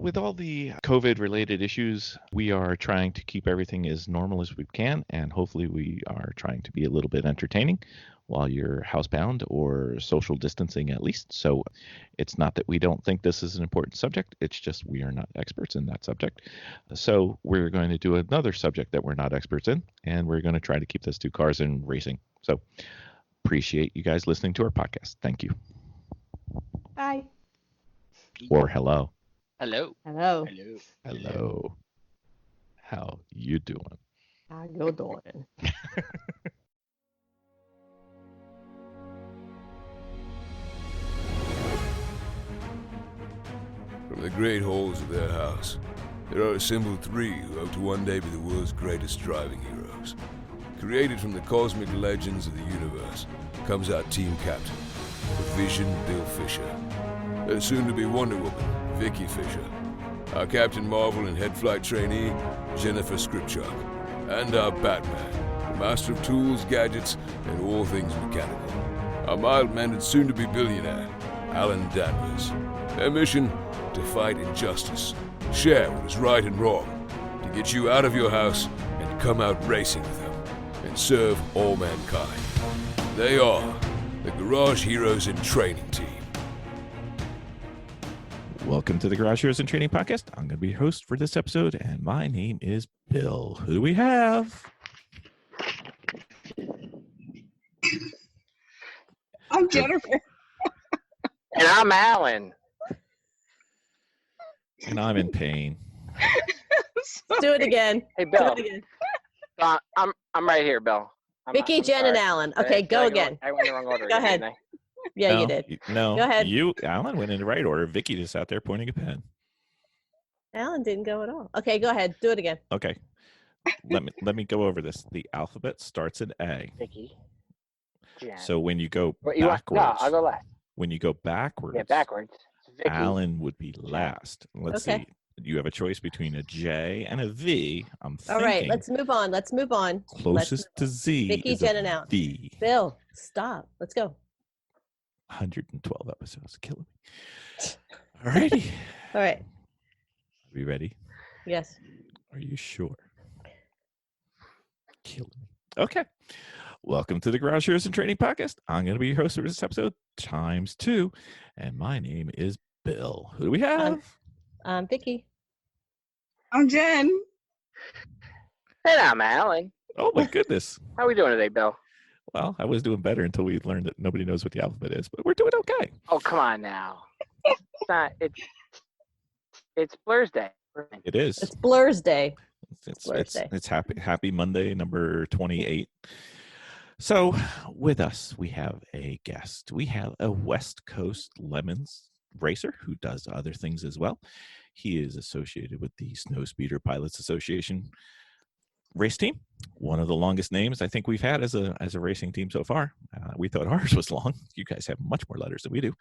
with all the COVID-related issues, we are trying to keep everything as normal as we can, and hopefully we are trying to be a little bit entertaining while you're housebound or social distancing at least. So it's not that we don't think this is an important subject, it's just we are not experts in that subject. So we're going to do another subject that we're not experts in, and we're going to try to keep this to cars and racing. So appreciate you guys listening to our podcast. Thank you. Bye. Or hello. Hello. Hello. Hello. Hello. How you doing? How you doing? From the great halls of their house, there are assembled three who hope to one day be the world's greatest driving heroes. Created from the cosmic legends of the universe comes our team captain, the Vision Bill Fisher. Their soon-to-be Wonder Woman, Vicky Fisher. Our Captain Marvel and head flight trainee, Jennifer Skripchuk. And our Batman, the master of tools, gadgets, and all things mechanical. Our mild-mannered soon-to-be billionaire, Alan Danvers. Their mission, to fight injustice, share what is right and wrong, to get you out of your house and come out racing with them, and serve all mankind. They are the Garage Heroes in Training Team. Welcome to the Garage Heroes and Training Podcast. I'm going to be your host for this episode, and my name is Bill. Who do we have? I'm Jennifer. And I'm Alan. And I'm in pain. Do it again. Hey, Bill. Do it again. I'm right here, Bill. Vicky, I'm Jen, sorry. and Alan. Okay, go again. I went in the wrong order. Go ahead. Didn't I? Yeah, No, you did. No, Go ahead. Alan went in the right order. Vicky just out there pointing a pen. Alan didn't go at all. Okay, go ahead. Do it again. Okay. Let me go over this. The alphabet starts in A. Vicky. Jen. So when you go What, you backwards, want, no, I'll go last. when you go backwards, Yeah, backwards. Vicky. Alan would be last. Let's Okay. see. You have a choice between a J and a V. I'm thinking All right, let's move on. Let's move on. closest to Z Vicky, is Jen, a and Alan. V. Bill, stop. Let's go. 112 episodes. Killing me. All righty. All right. Are we ready? Yes. Are you sure? Killing me. Okay. Welcome to the Garage Heroes and Training Podcast. I'm going to be your host for this episode, ×2, and my name is Bill. Who do we have? Vicky. I'm Jen. And I'm Alan. Oh my goodness. How are we doing today, Bill? Well, I was doing better until we learned that nobody knows what the alphabet is, but we're doing okay. Oh, come on now. It's not. It's Blursday. It is. It's Blursday. It's happy Monday, number 28. So with us, we have a guest. We have a West Coast Lemons racer who does other things as well. He is associated with the Snowspeeder Pilots Association race team, one of the longest names I think we've had as a racing team so far. We thought ours was long. You guys have much more letters than we do.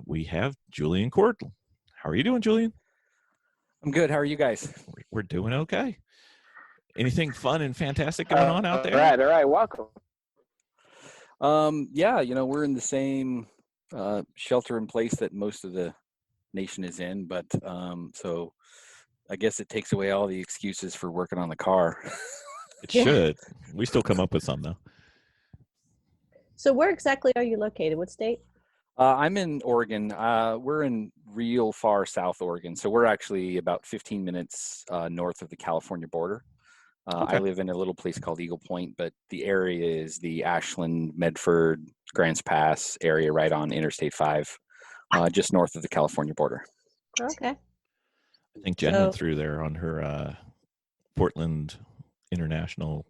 We have Julian Cordle. How are you doing, Julian? I'm good. How are you guys? We're doing okay. Anything fun and fantastic going on out there? All right. Welcome. Yeah, we're in the same shelter in place that most of the nation is in, but so I guess it takes away all the excuses for working on the car. It should. We still come up with some though. So where exactly are you located? What state? I'm in Oregon. We're in real far South Oregon, so we're actually about 15 minutes north of the California border. Okay. I live in a little place called Eagle Point, but the area is the Ashland, Medford, Grants Pass area right on Interstate 5, just north of the California border. Okay. I think Jen went through there on her Portland International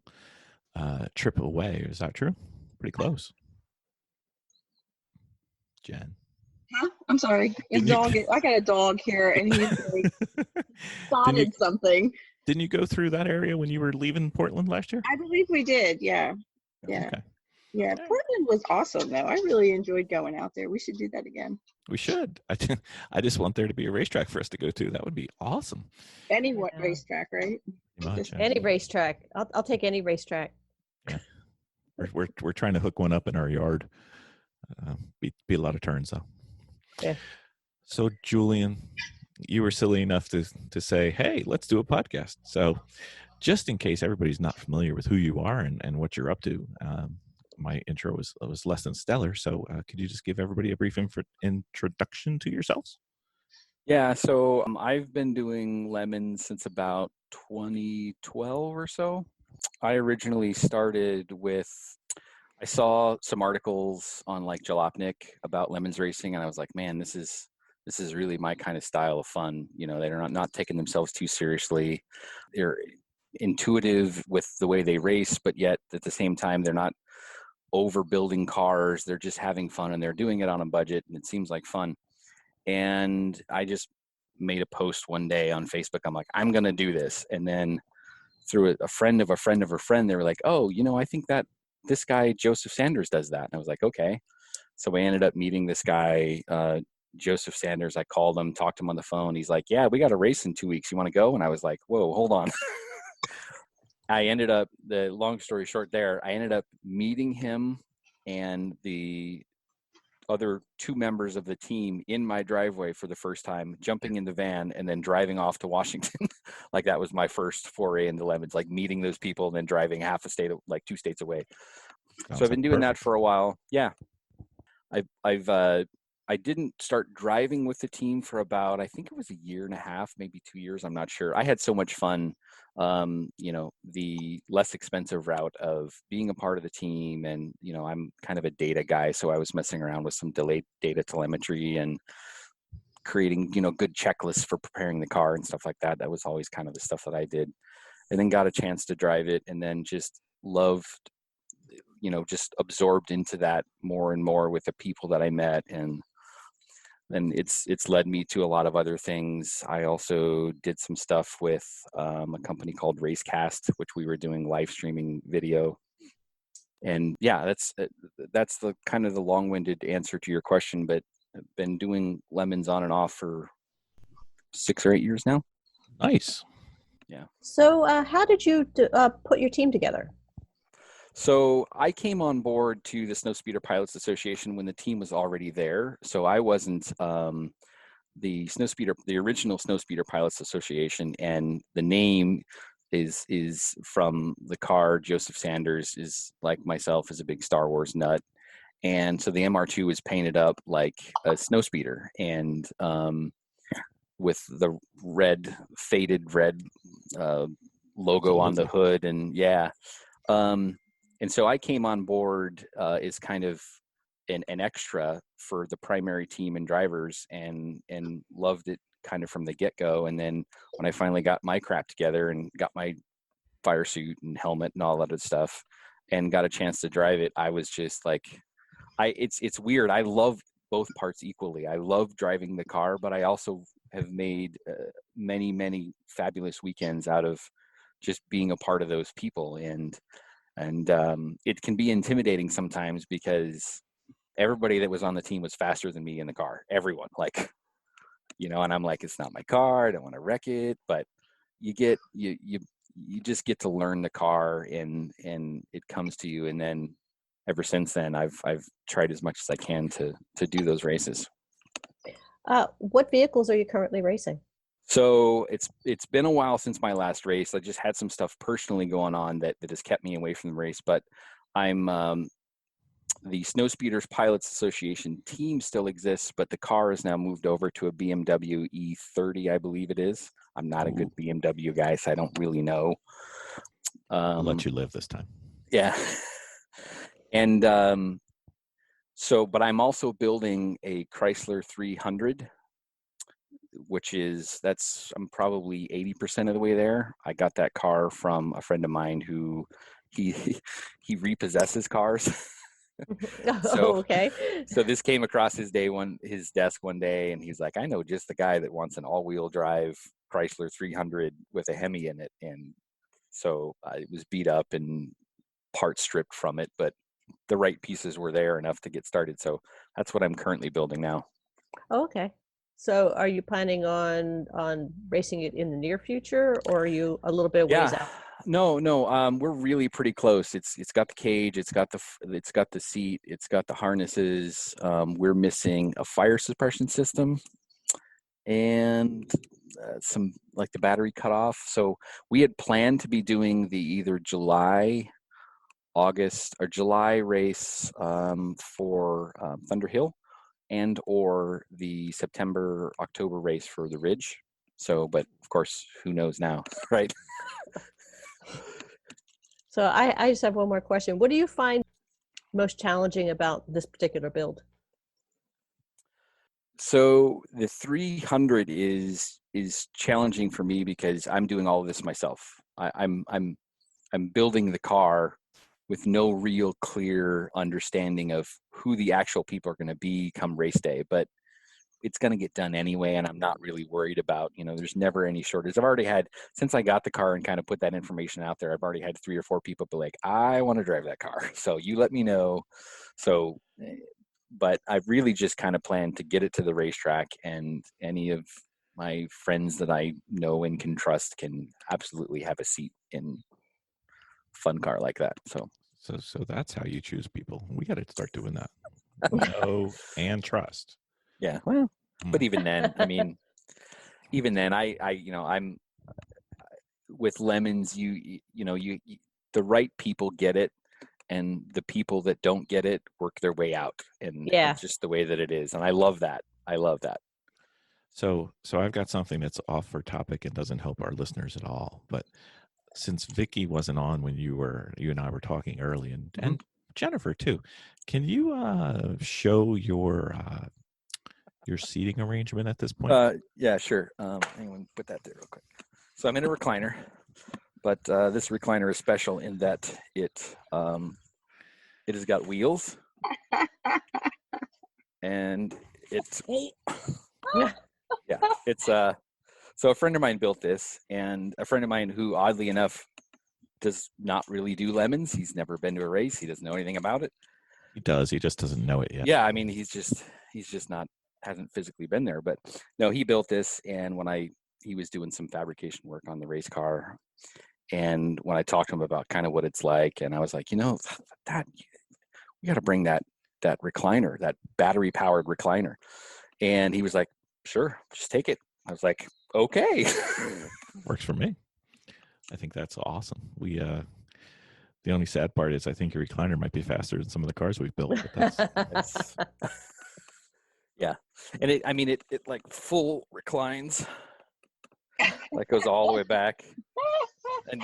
trip away. Is that true? Pretty close. Jen. Huh? I'm sorry. I got a dog here, and he's like spotted something. Didn't you go through that area when you were leaving Portland last year? I believe we did. Yeah. Okay. Yeah. Portland was awesome, though. I really enjoyed going out there. We should do that again. We should. I just want there to be a racetrack for us to go to. That would be awesome. Any racetrack, right? Much, Any racetrack. I'll take any racetrack. Yeah. We're trying to hook one up in our yard. Be a lot of turns though. Yeah. So Julian, you were silly enough to say, hey, let's do a podcast. So just in case everybody's not familiar with who you are and what you're up to, my intro was less than stellar. So could you just give everybody a brief introduction to yourselves? Yeah, so I've been doing lemons since about 2012 or so. I originally started with, I saw some articles on like Jalopnik about lemons racing, and I was like, man, this is really my kind of style of fun. You know, they're not taking themselves too seriously. They're intuitive with the way they race, but yet at the same time, they're not overbuilding cars. They're just having fun, and they're doing it on a budget, and it seems like fun. And I just made a post one day on Facebook. I'm like, I'm going to do this. And then through a friend of a friend of a friend, they were like, oh, you know, I think that this guy, Joseph Sanders, does that. And I was like, okay. So I ended up meeting this guy, Joseph Sanders. I called him, talked to him on the phone. He's like, yeah, we got a race in 2 weeks. You want to go? And I was like, whoa, hold on. I ended up, the long story short there, I ended up meeting him and the other two members of the team in my driveway for the first time, jumping in the van and then driving off to Washington. Like that was my first foray into lemons, like meeting those people and then driving half a state, like 2 states away. So I've been doing that for a while. Yeah. I didn't start driving with the team for about, I think it was 1.5 years, maybe 2 years. I'm not sure. I had so much fun. You know, the less expensive route of being a part of the team. And, you know, I'm kind of a data guy. So I was messing around with some delayed data telemetry and creating, you know, good checklists for preparing the car and stuff like that. That was always kind of the stuff that I did. And then got a chance to drive it and then just loved, you know, just absorbed into that more and more with the people that I met. And then it's led me to a lot of other things. I also did some stuff with a company called Racecast, which we were doing live streaming video. And yeah, that's the kind of the long-winded answer to your question, but I've been doing lemons on and off for 6 or 8 years now. Nice. Yeah. So how did you put your team together? So I came on board to the Snowspeeder Pilots Association when the team was already there. So I wasn't the original Snowspeeder Pilots Association, and the name is from the car. Joseph Sanders is, like myself, is a big Star Wars nut. And so the MR2 was painted up like a snowspeeder, and with the faded red logo on the hood. And yeah. And so I came on board as kind of an extra for the primary team and drivers, and loved it kind of from the get-go. And then when I finally got my crap together and got my fire suit and helmet and all that other stuff and got a chance to drive it, I was just like, it's weird. I love both parts equally. I love driving the car, but I also have made many, many fabulous weekends out of just being a part of those people. And it can be intimidating sometimes because everybody that was on the team was faster than me in the car. Everyone, like, you know, and I'm like, it's not my car. I don't want to wreck it. But you just get to learn the car, and it comes to you. And then ever since then, I've tried as much as I can to do those races. What vehicles are you currently racing? So it's been a while since my last race. I just had some stuff personally going on that has kept me away from the race, but I'm the Snowspeeders Pilots Association team still exists, but the car has now moved over to a BMW E30, I believe it is. I'm not a good BMW guy, so I don't really know. I'll let you live this time. Yeah. And but I'm also building a Chrysler 300, which is, I'm probably 80% of the way there. I got that car from a friend of mine who he repossesses cars. So, okay. So this came across his desk one day, and he's like, I know just the guy that wants an all-wheel drive Chrysler 300 with a Hemi in it. And so it was beat up and parts stripped from it, but the right pieces were there enough to get started. So that's what I'm currently building now. Oh, okay. So are you planning on racing it in the near future, or are you a little bit ways out? No. We're really pretty close. It's got the cage, it's got the seat, it's got the harnesses. We're missing a fire suppression system, and some like the battery cutoff. So we had planned to be doing the either July, August, or July race for Thunder Hill, and or the September, October race for the Ridge. So, but of course, who knows now, right? So I just have one more question. What do you find most challenging about this particular build? So the 300 is challenging for me because I'm doing all of this myself. I'm building the car with no real clear understanding of who the actual people are going to be come race day, but it's going to get done anyway, and I'm not really worried about, there's never any shortage. I've already had, since I got the car and kind of put that information out there, I've already had 3 or 4 people be like, I want to drive that car, so you let me know. So, but I've really just kind of planned to get it to the racetrack, and any of my friends that I know and can trust can absolutely have a seat in a fun car like that. So that's how you choose people. We got to start doing that. Know and trust. Yeah, well, but even then, I mean, even then, I'm with Lemons. You the right people get it, and the people that don't get it work their way out, and it's just the way that it is. And I love that. So I've got something that's off for topic and doesn't help our listeners at all. But since Vicky wasn't on when you and I were talking early, and Jennifer too, can you show your seating arrangement at this point? Yeah, sure. Hang on, put that there real quick. So I'm in a recliner, but this recliner is special in that it has got wheels, and it's it's so a friend of mine built this, and a friend of mine who, oddly enough, does not really do Lemons. He's never been to a race. He doesn't know anything about it. He does. He just doesn't know it yet. Yeah, I mean, he's just not, hasn't physically been there. But no, he built this, and when he was doing some fabrication work on the race car, and when I talked to him about kind of what it's like, and I was like, that we got to bring that recliner, that battery powered recliner, and he was like, sure, just take it. I was like, okay. Works for me. I think that's awesome. We the only sad part is I think your recliner might be faster than some of the cars we've built. But that's yeah, and it like full reclines, like goes all the way back, and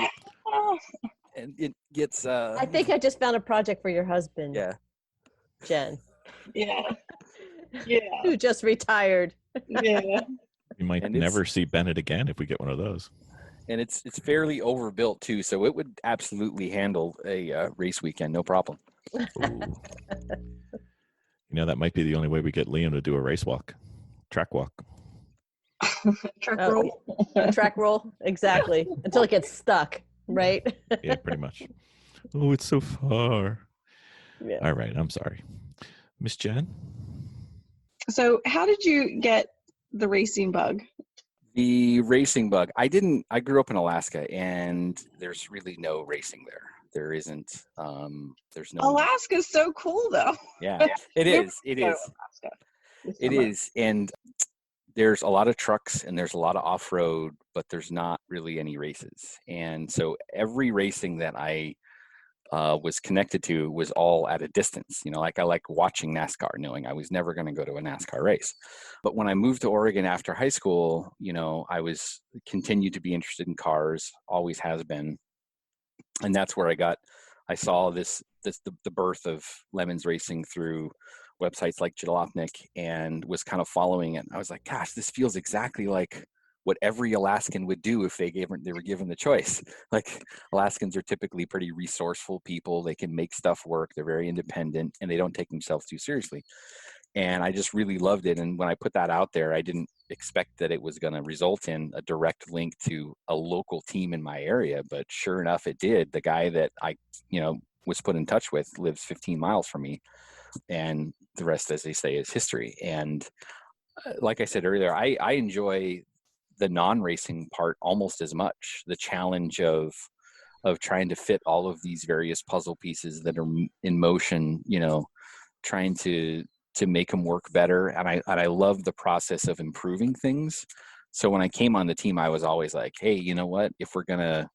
it gets. I think I just found a project for your husband. Yeah, Jen. Yeah. Who just retired. Yeah. We might never see Bennett again if we get one of those. And it's fairly overbuilt too, so it would absolutely handle a race weekend, no problem. That might be the only way we get Liam to do a track walk. Track roll, exactly, until it gets stuck, right? Yeah, pretty much. Oh, it's so far. Yeah. All right, I'm sorry. Miss Jen? So how did you get the racing bug? The racing bug. I grew up in Alaska, and there's really no racing there. There isn't. There's no. Alaska's so cool, though. Yeah, it is. It is. It is. And there's a lot of trucks, and there's a lot of off-road, but there's not really any races. And so every racing that I was connected to was all at a distance. Like I like watching NASCAR, knowing I was never going to go to a NASCAR race. But when I moved to Oregon after high school, I was continued to be interested in cars, always has been. And that's where I saw the birth of Lemons racing through websites like Jalopnik, and was kind of following it. I was like, gosh, this feels exactly like what every Alaskan would do if they were given the choice. Like, Alaskans are typically pretty resourceful people. They can make stuff work. They're very independent, and they don't take themselves too seriously. And I just really loved it. And when I put that out there, I didn't expect that it was going to result in a direct link to a local team in my area. But sure enough, it did. The guy that I, was put in touch with lives 15 miles from me. And the rest, as they say, is history. And like I said earlier, I enjoy the non-racing part almost as much. The challenge of trying to fit all of these various puzzle pieces that are in motion, trying to to make them work better. And I love the process of improving things. So when I came on the team, I was always like, hey, you know what, if we're going to,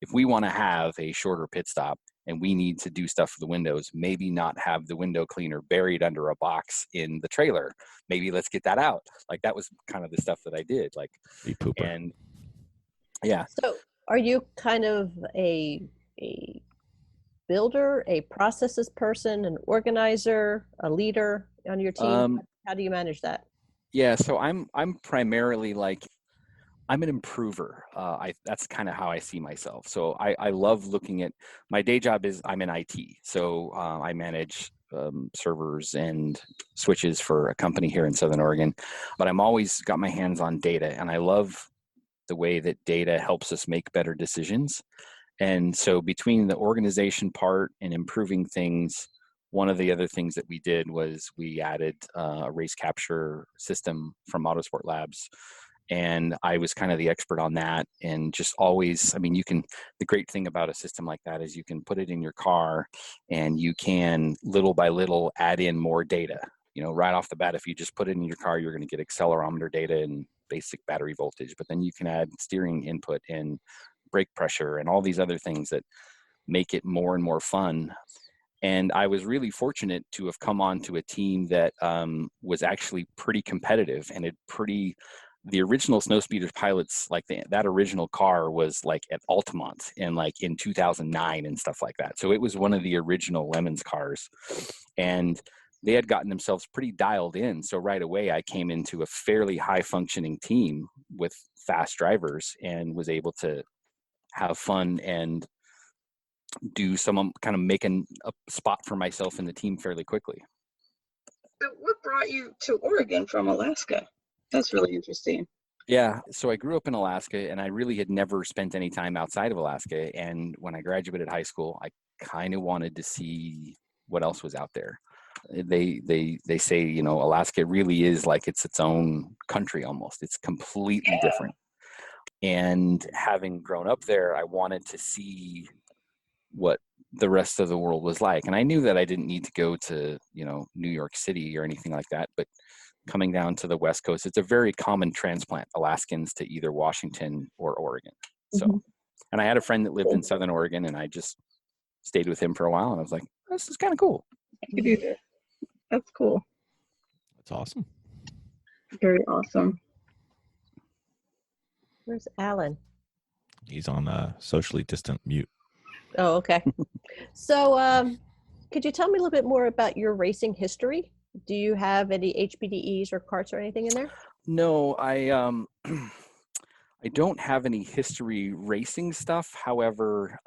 if we want to have a shorter pit stop and we need to do stuff for the windows, maybe not have the window cleaner buried under a box in the trailer. Maybe let's get that out. Like, that was kind of the stuff that I did. Like, and yeah. So are you kind of a builder, a processes person, an organizer, a leader on your team? How do you manage that? Yeah, so I'm primarily like, I'm an improver. That's kind of how I see myself. So I love looking at, my day job is I'm in IT. So I manage servers and switches for a company here in Southern Oregon, but I'm always got my hands on data, and I love the way that data helps us make better decisions. And so between the organization part and improving things, one of the other things that we did was we added a race capture system from Autosport Labs. And I was kind of the expert on that. And just always, I mean, the great thing about a system like that is you can put it in your car and you can little by little add in more data. Right off the bat, if you just put it in your car, you're going to get accelerometer data and basic battery voltage, but then you can add steering input and brake pressure and all these other things that make it more and more fun. And I was really fortunate to have come on to a team that was actually pretty competitive, and the original Snowspeeder pilots, like that original car was like at Altamont in 2009 and stuff like that. So it was one of the original Lemons cars, and they had gotten themselves pretty dialed in. So right away I came into a fairly high functioning team with fast drivers and was able to have fun and do some kind of making a spot for myself in the team fairly quickly. So what brought you to Oregon from Alaska? That's really interesting. Yeah, so I grew up in Alaska, and I really had never spent any time outside of Alaska. And when I graduated high school, I kind of wanted to see what else was out there. They say, Alaska really is like it's its own country almost. It's completely different. And having grown up there, I wanted to see what the rest of the world was like. And I knew that I didn't need to go to, New York City or anything like that, but coming down to the West Coast, it's a very common transplant, Alaskans to either Washington or Oregon. So, and I had a friend that lived in Southern Oregon, and I just stayed with him for a while, and I was like, this is kind of cool. I could do that. That's cool. That's awesome. Very awesome. Where's Alan? He's on a socially distant mute. Oh, okay. So could you tell me a little bit more about your racing history? Do you have any HPDEs or karts or anything in there? No, I don't have any history racing stuff. However,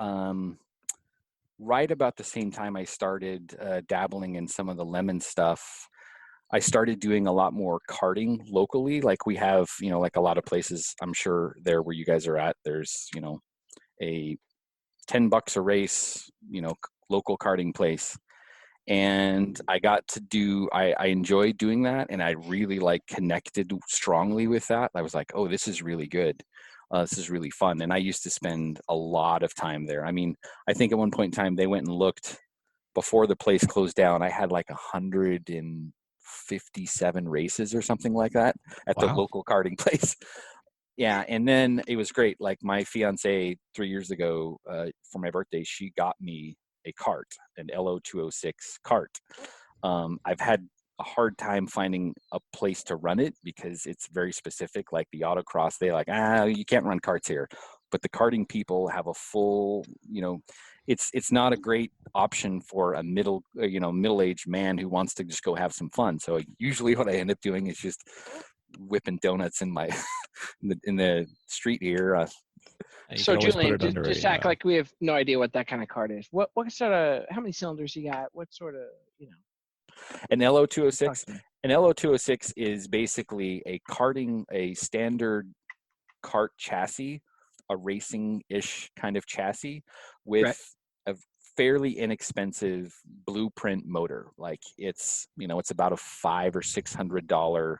right about the same time I started dabbling in some of the Lemon stuff, I started doing a lot more karting locally. Like we have, like a lot of places, I'm sure there where you guys are at, there's, a $10 a race, local karting place. And I got to I enjoyed doing that. And I really connected strongly with that. I was like, oh, this is really good. This is really fun. And I used to spend a lot of time there. I mean, I think at one point in time, they went and looked before the place closed down. I had 157 races or something like that at the local karting place. Yeah. And then it was great. Like my fiance 3 years ago for my birthday, she got me a kart, an LO206 kart. I've had a hard time finding a place to run it because it's very specific. Like the autocross, they you can't run karts here. But the karting people have a full, it's not a great option for a middle-aged man who wants to just go have some fun. So usually what I end up doing is just whipping donuts in my in the street here. So Julian, just act like we have no idea what that kind of kart is. What sort of, how many cylinders you got? What sort of, An LO206. An LO206 is basically a standard kart chassis, a racing-ish kind of chassis with a fairly inexpensive blueprint motor. Like it's about a $500 or $600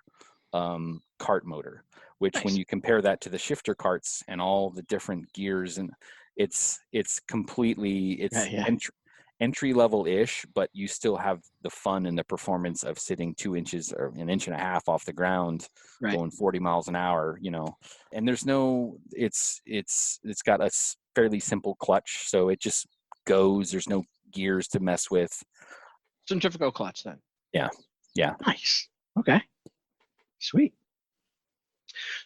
kart motor, which when you compare that to the shifter karts and all the different gears, and it's completely entry level ish, but you still have the fun and the performance of sitting 2 inches or 1.5 inches off the ground, going 40 miles an hour, you know. And there's no, it's got a fairly simple clutch, so it just goes. There's no gears to mess with. Centrifugal clutch then. Yeah. Nice. Okay. Sweet.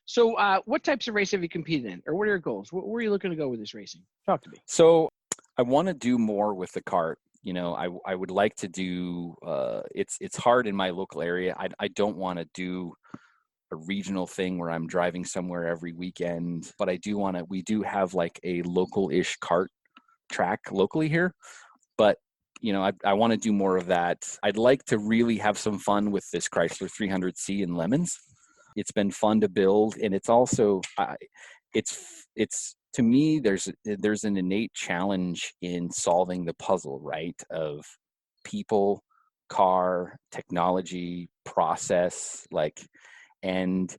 So what types of race have you competed in, or what are your goals? Where are you looking to go with this racing? Talk to me. So I want to do more with the kart. You know, I would like to do, it's hard in my local area. I don't want to do a regional thing where I'm driving somewhere every weekend, but we do have like a local-ish kart track locally here. But, you know, I want to do more of that. I'd like to really have some fun with this Chrysler 300C in Lemons. It's been fun to build, and it's also, it's to me, there's an innate challenge in solving the puzzle, right? Of people, car, technology, process, and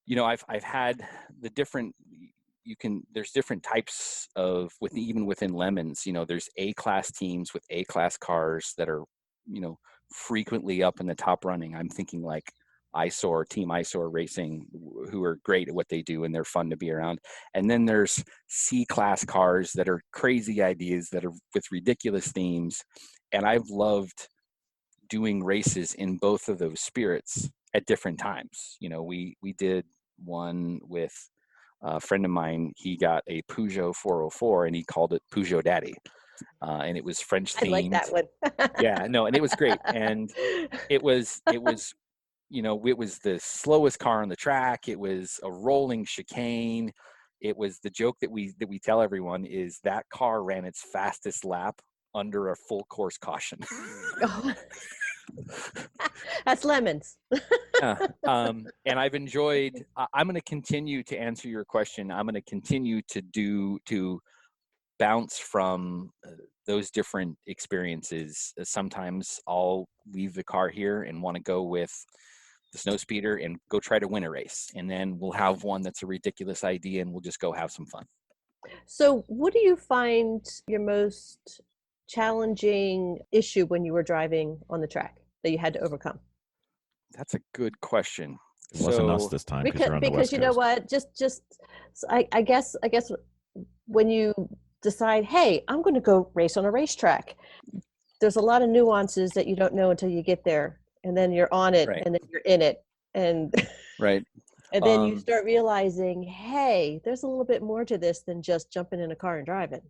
you know, I've had the different. There's different types of even within Lemons. You know, there's A-class teams with A-class cars that are, you know, frequently up in the top running. I'm thinking like Team Eyesore Racing, who are great at what they do and they're fun to be around. And then there's C-class cars that are crazy ideas that are with ridiculous themes. And I've loved doing races in both of those spirits at different times. You know, we did one with a friend of mine. He got a Peugeot 404 and he called it Peugeot Daddy. And it was French themed. I like that one. Yeah, no, and it was great. And it was, you know, it was the slowest car on the track. It was a rolling chicane. It was the joke that we tell everyone is that car ran its fastest lap under a full course caution. That's Lemons. Yeah. And I've enjoyed, I'm going to continue to answer your question. I'm going to continue to bounce from those different experiences. Sometimes I'll leave the car here and want to go with the snow speeder and go try to win a race. And then we'll have one that's a ridiculous idea and we'll just go have some fun. So what do you find your most challenging issue when you were driving on the track that you had to overcome? That's a good question. It wasn't us this time because you know what, I guess when you decide, hey, I'm going to go race on a racetrack, there's a lot of nuances that you don't know until you get there, and then you're on it, right. And then you're in it, and right. And then you start realizing, hey, there's a little bit more to this than just jumping in a car and driving.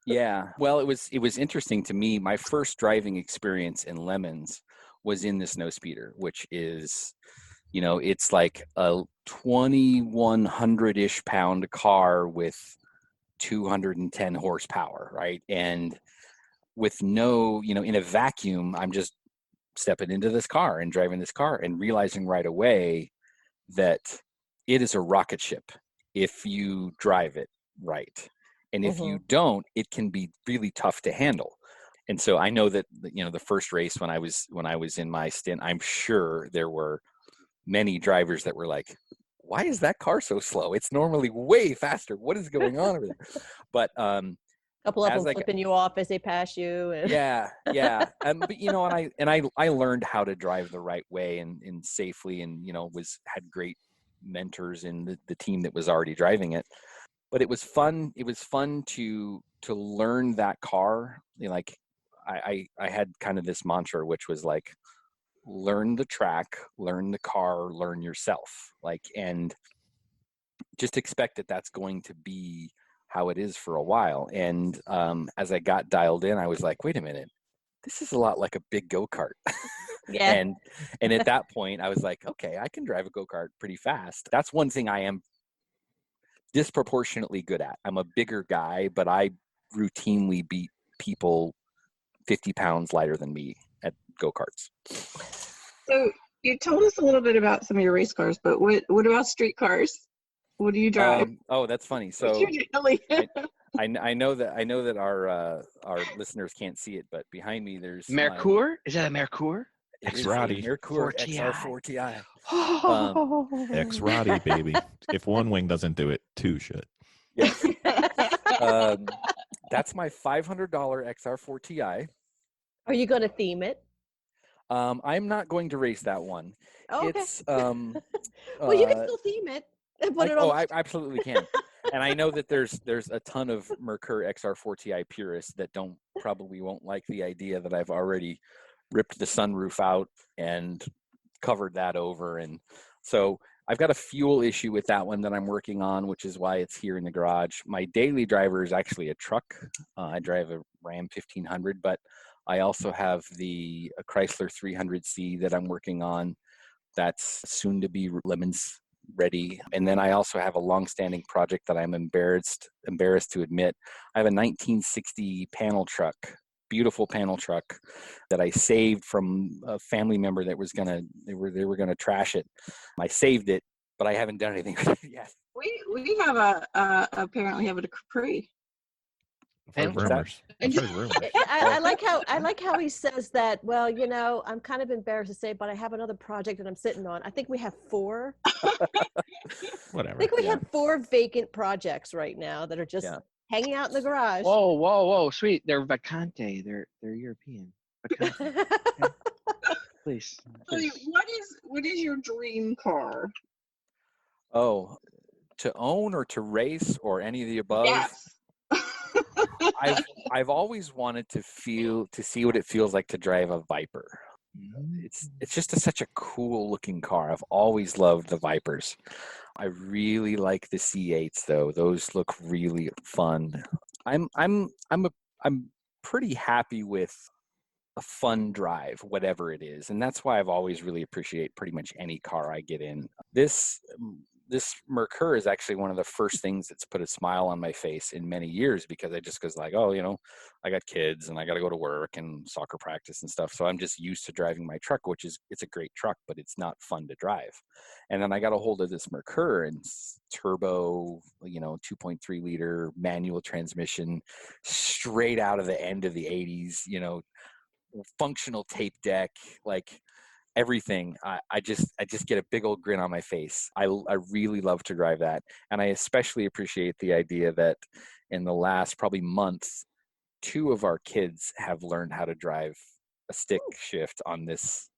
Yeah. Well, it was interesting to me. My first driving experience in Lemons was in the snow speeder, which is, you know, it's like a 2,100-ish pound car with 210 horsepower, right? And with no, you know, in a vacuum, I'm just stepping into this car and driving this car and realizing right away that it is a rocket ship if you drive it right. And if you don't, it can be really tough to handle. And so I know that, you know, the first race when I was in my stint, I'm sure there were many drivers that were like, why is that car so slow? It's normally way faster. What is going on over there? But a couple of them flipping you off as they pass you. And yeah. But you know, and I learned how to drive the right way and safely, and you know, had great mentors in the team that was already driving it. But it was fun. It was fun to learn that car. You know, like I had kind of this mantra, which was like, learn the track, learn the car, learn yourself. Like, and just expect that that's going to be how it is for a while. And as I got dialed in, I was like, wait a minute, this is a lot like a big go-kart. Yeah. And at that point, I was like, okay, I can drive a go-kart pretty fast. That's one thing I am disproportionately good at. I'm a bigger guy, but I routinely beat people 50 pounds lighter than me at go-karts. So you told us a little bit about some of your race cars, but what about street cars? What do you drive? Oh, that's funny. So I know that our listeners can't see it, but behind me there's Merkur. Is that a Merkur? X-Roddy. Merkur XR4 TI. X-Roddy, baby. If one wing doesn't do it, two should. Yes. That's my $500 XR4 Ti. Are you going to theme it? I'm not going to race that one. Oh, okay. It's well, you can still theme it and put it on. I absolutely can. And I know that there's a ton of Merkur XR4 Ti purists that probably won't like the idea that I've already ripped the sunroof out and covered that over. And so I've got a fuel issue with that one that I'm working on, which is why it's here in the garage. My daily driver is actually a truck. I drive a Ram 1500, but I also have the Chrysler 300C that I'm working on. That's soon to be lemons ready. And then I also have a long-standing project that I'm embarrassed to admit. I have a 1960 panel truck, beautiful panel truck that I saved from a family member that was they were gonna trash it. I saved it, but I haven't done anything with it yet. We have apparently have a Capri. I've heard rumors. I like how he says that. Well, I'm kind of embarrassed to say, but I have another project that I'm sitting on. I think we have 4. Whatever. I think we have 4 vacant projects right now that are just hanging out in the garage. Whoa, sweet. They're vacante. They're European. Vacante. Okay. Please. What is your dream car? Oh, to own or to race or any of the above? Yes. I've always wanted to see what it feels like to drive a Viper. It's just such a cool looking car. I've always loved the Vipers. I really like the C8s though. Those look really fun. I'm pretty happy with a fun drive, whatever it is, and that's why I've always really appreciate pretty much any car I get in. This Merkur is actually one of the first things that's put a smile on my face in many years, because I just goes like, I got kids and I got to go to work and soccer practice and stuff. So I'm just used to driving my truck, it's a great truck, but it's not fun to drive. And then I got a hold of this Merkur, and turbo, 2.3 liter manual transmission, straight out of the end of the 80s, functional tape deck, like everything. I just get a big old grin on my face. I really love to drive that, and I especially appreciate the idea that in the last probably month, 2 of our kids have learned how to drive a stick shift on this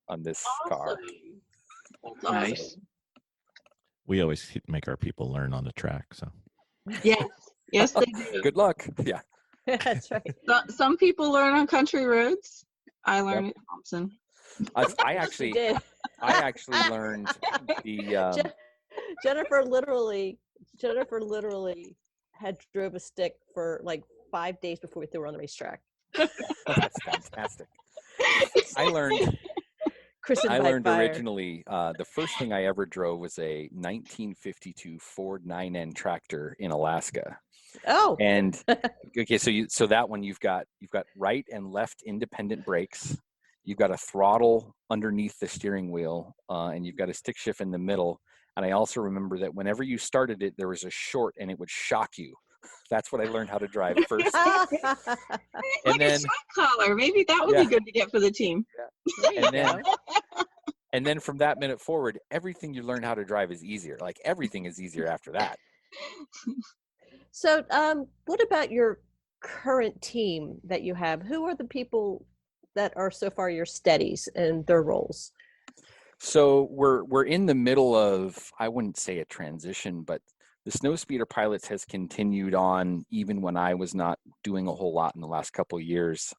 car. Nice. We always make our people learn on the track. So Yes, they do. Good luck. Yeah, That's right. Some people learn on country roads. I learned at Thompson. I actually learned the Jennifer literally had drove a stick for like 5 days before we threw her on the racetrack. That's fantastic. I learned originally, the first thing I ever drove was a 1952 Ford 9N tractor in Alaska. Oh. And okay, so that one you've got right and left independent brakes. You've got a throttle underneath the steering wheel, and you've got a stick shift in the middle. And I also remember that whenever you started it, there was a short, and it would shock you. That's what I learned how to drive first. And then a shock collar. Maybe that would be good to get for the team. Yeah. And then from that minute forward, everything you learn how to drive is easier. Like everything is easier after that. So what about your current team that you have? Who are the people that are so far your steadies and their roles? So we're in the middle of, I wouldn't say a transition, but the Snowspeeder Pilots has continued on even when I was not doing a whole lot in the last couple of years.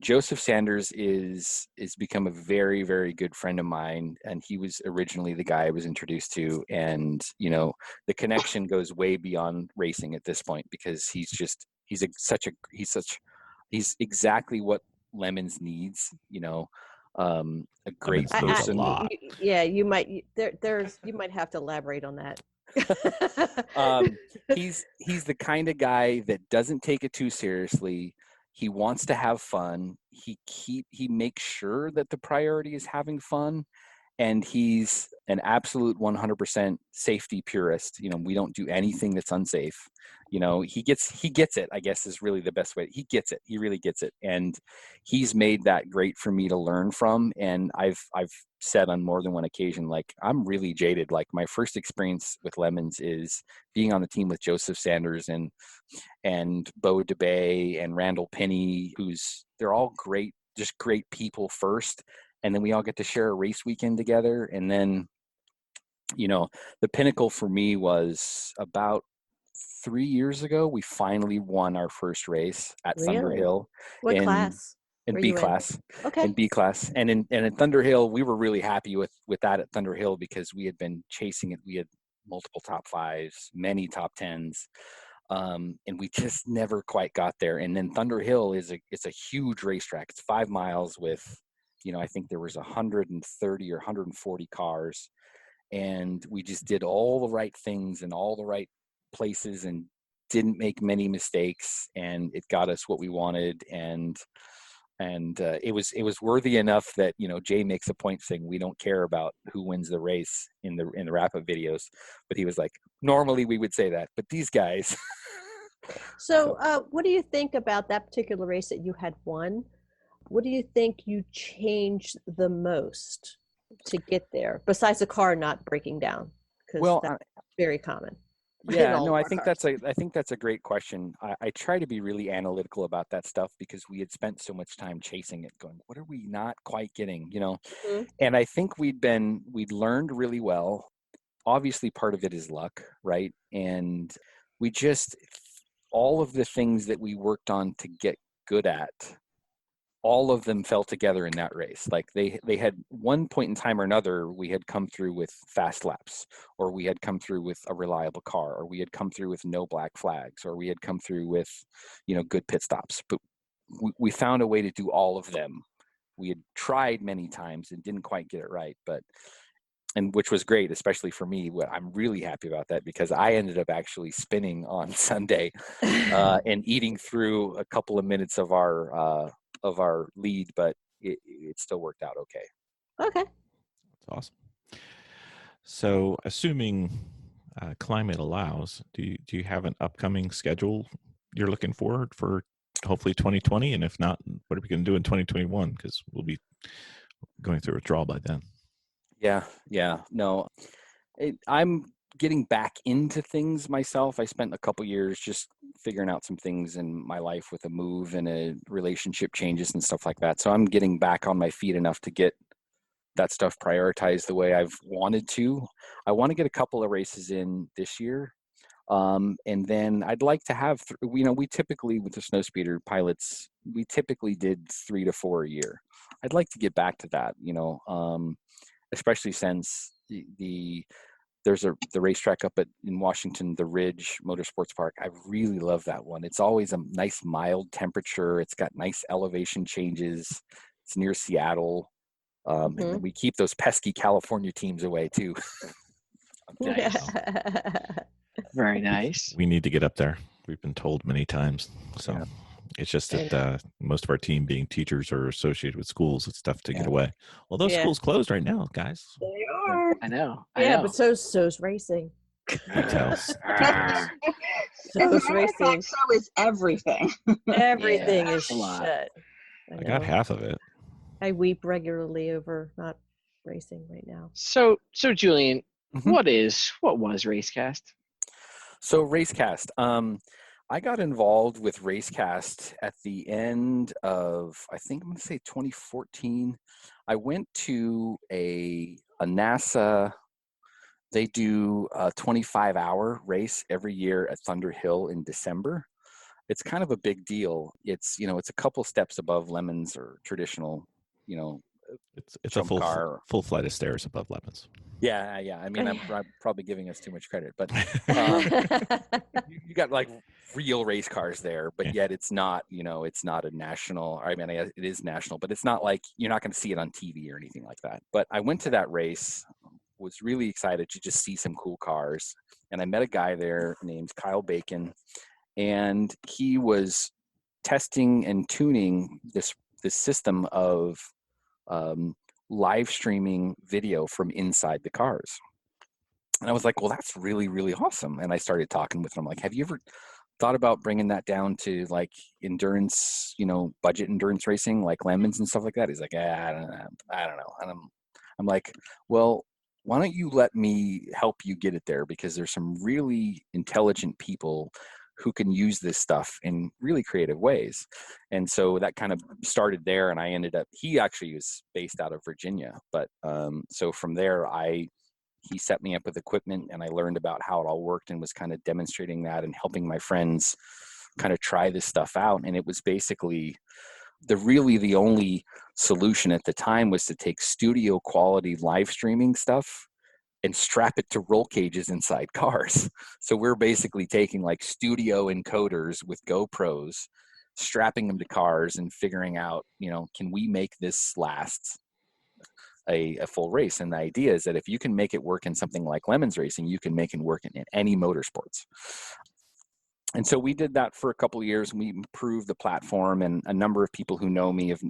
Joseph Sanders is become a very, very good friend of mine, and he was originally the guy I was introduced to. And the connection goes way beyond racing at this point, because he's exactly what Lemons needs. A great person. You might have to elaborate on that. He's the kind of guy that doesn't take it too seriously. He wants to have fun. He makes sure that the priority is having fun, and he's an absolute 100% safety purist. You know, we don't do anything that's unsafe. You know, he gets it, I guess is really the best way. He gets it. He really gets it. And he's made that great for me to learn from. And I've said on more than one occasion, like, I'm really jaded. Like, my first experience with Lemons is being on the team with Joseph Sanders and Bo DeBay and Randall Penny, they're all great, just great people first. And then we all get to share a race weekend together. And then, you know, the pinnacle for me was about 3 years ago, we finally won our first race at Thunder Hill. What class? In B class. Okay. In B class. And in Thunder Hill, we were really happy with that at Thunder Hill because we had been chasing it. We had multiple top fives, many top tens. And we just never quite got there. And then Thunder Hill it's a huge racetrack. It's 5 miles with, you know, I think there was 130 or 140 cars. And we just did all the right things in all the right places and didn't make many mistakes, and it got us what we wanted. And it was worthy enough that, you know, Jay makes a point saying we don't care about who wins the race in the wrap-up videos, but he was like, normally we would say that, but these guys. So what do you think about that particular race that you had won? What do you think you changed the most to get there, besides the car not breaking down? Because that's very common. Yeah, no, I think that's a great question. I try to be really analytical about that stuff because we had spent so much time chasing it, going, what are we not quite getting, you know? Mm-hmm. And I think we'd learned really well. Obviously, part of it is luck, right? And we just, all of the things that we worked on to get good at, all of them fell together in that race. Like they had one point in time or another, we had come through with fast laps, or we had come through with a reliable car, or we had come through with no black flags, or we had come through with, you know, good pit stops. But we found a way to do all of them. We had tried many times and didn't quite get it right, and which was great, especially for me. I'm really happy about that because I ended up actually spinning on Sunday and eating through a couple of minutes of our lead, but it still worked out okay. Okay. That's awesome. So assuming climate allows, do you have an upcoming schedule you're looking forward for hopefully 2020? And if not, what are we going to do in 2021? Because we'll be going through withdrawal by then. Yeah. No, I'm getting back into things myself. I spent a couple years just figuring out some things in my life with a move and a relationship changes and stuff like that. So I'm getting back on my feet enough to get that stuff prioritized the way I've wanted to. I want to get a couple of races in this year. And then I'd like to have, we typically with the snowspeeder pilots, we typically did 3 to 4 a year. I'd like to get back to that, especially since there's the racetrack up in Washington, the Ridge Motorsports Park. I really love that one. It's always a nice mild temperature. It's got nice elevation changes. It's near Seattle. And we keep those pesky California teams away too. Nice. Very nice. We need to get up there. We've been told many times. So yeah. It's just that most of our team being teachers or associated with schools, it's tough to get away. Well, those schools closed right now, guys. They are. I know. But so's racing. Details. So's racing. So is everything. Everything is shut. I got half of it. I weep regularly over not racing right now. So Julian, what was Racecast? So Racecast, I got involved with Racecast at the end of, I think I'm going to say 2014. I went to a NASA, they do a 25-hour race every year at Thunder Hill in December. It's kind of a big deal. It's, it's a couple steps above Lemons or traditional, it's a full flight of stairs above Lemons. Yeah. I mean, I'm probably giving us too much credit, but you got like real race cars there, but yet it's not, it's not a national. I mean, it is national, but it's not like you're not going to see it on TV or anything like that. But I went to that race, was really excited to just see some cool cars, and I met a guy there named Kyle Bacon, and he was testing and tuning this system of live streaming video from inside the cars. And I was like, well, that's really, really awesome. And I started talking with him, like, have you ever thought about bringing that down to like endurance, budget endurance racing, like Lemons and stuff like that? He's like, I don't know. And I'm like, well, why don't you let me help you get it there? Because there's some really intelligent people who can use this stuff in really creative ways. And so that kind of started there. And I ended up, he actually was based out of Virginia, but so from there, he set me up with equipment, and I learned about how it all worked and was kind of demonstrating that and helping my friends kind of try this stuff out. And it was basically the only solution at the time was to take studio quality live streaming stuff and strap it to roll cages inside cars. So we're basically taking like studio encoders with GoPros, strapping them to cars and figuring out, can we make this last a full race? And the idea is that if you can make it work in something like Lemons racing, you can make it work in any motorsports. And so we did that for a couple of years, and we improved the platform, and a number of people who know me have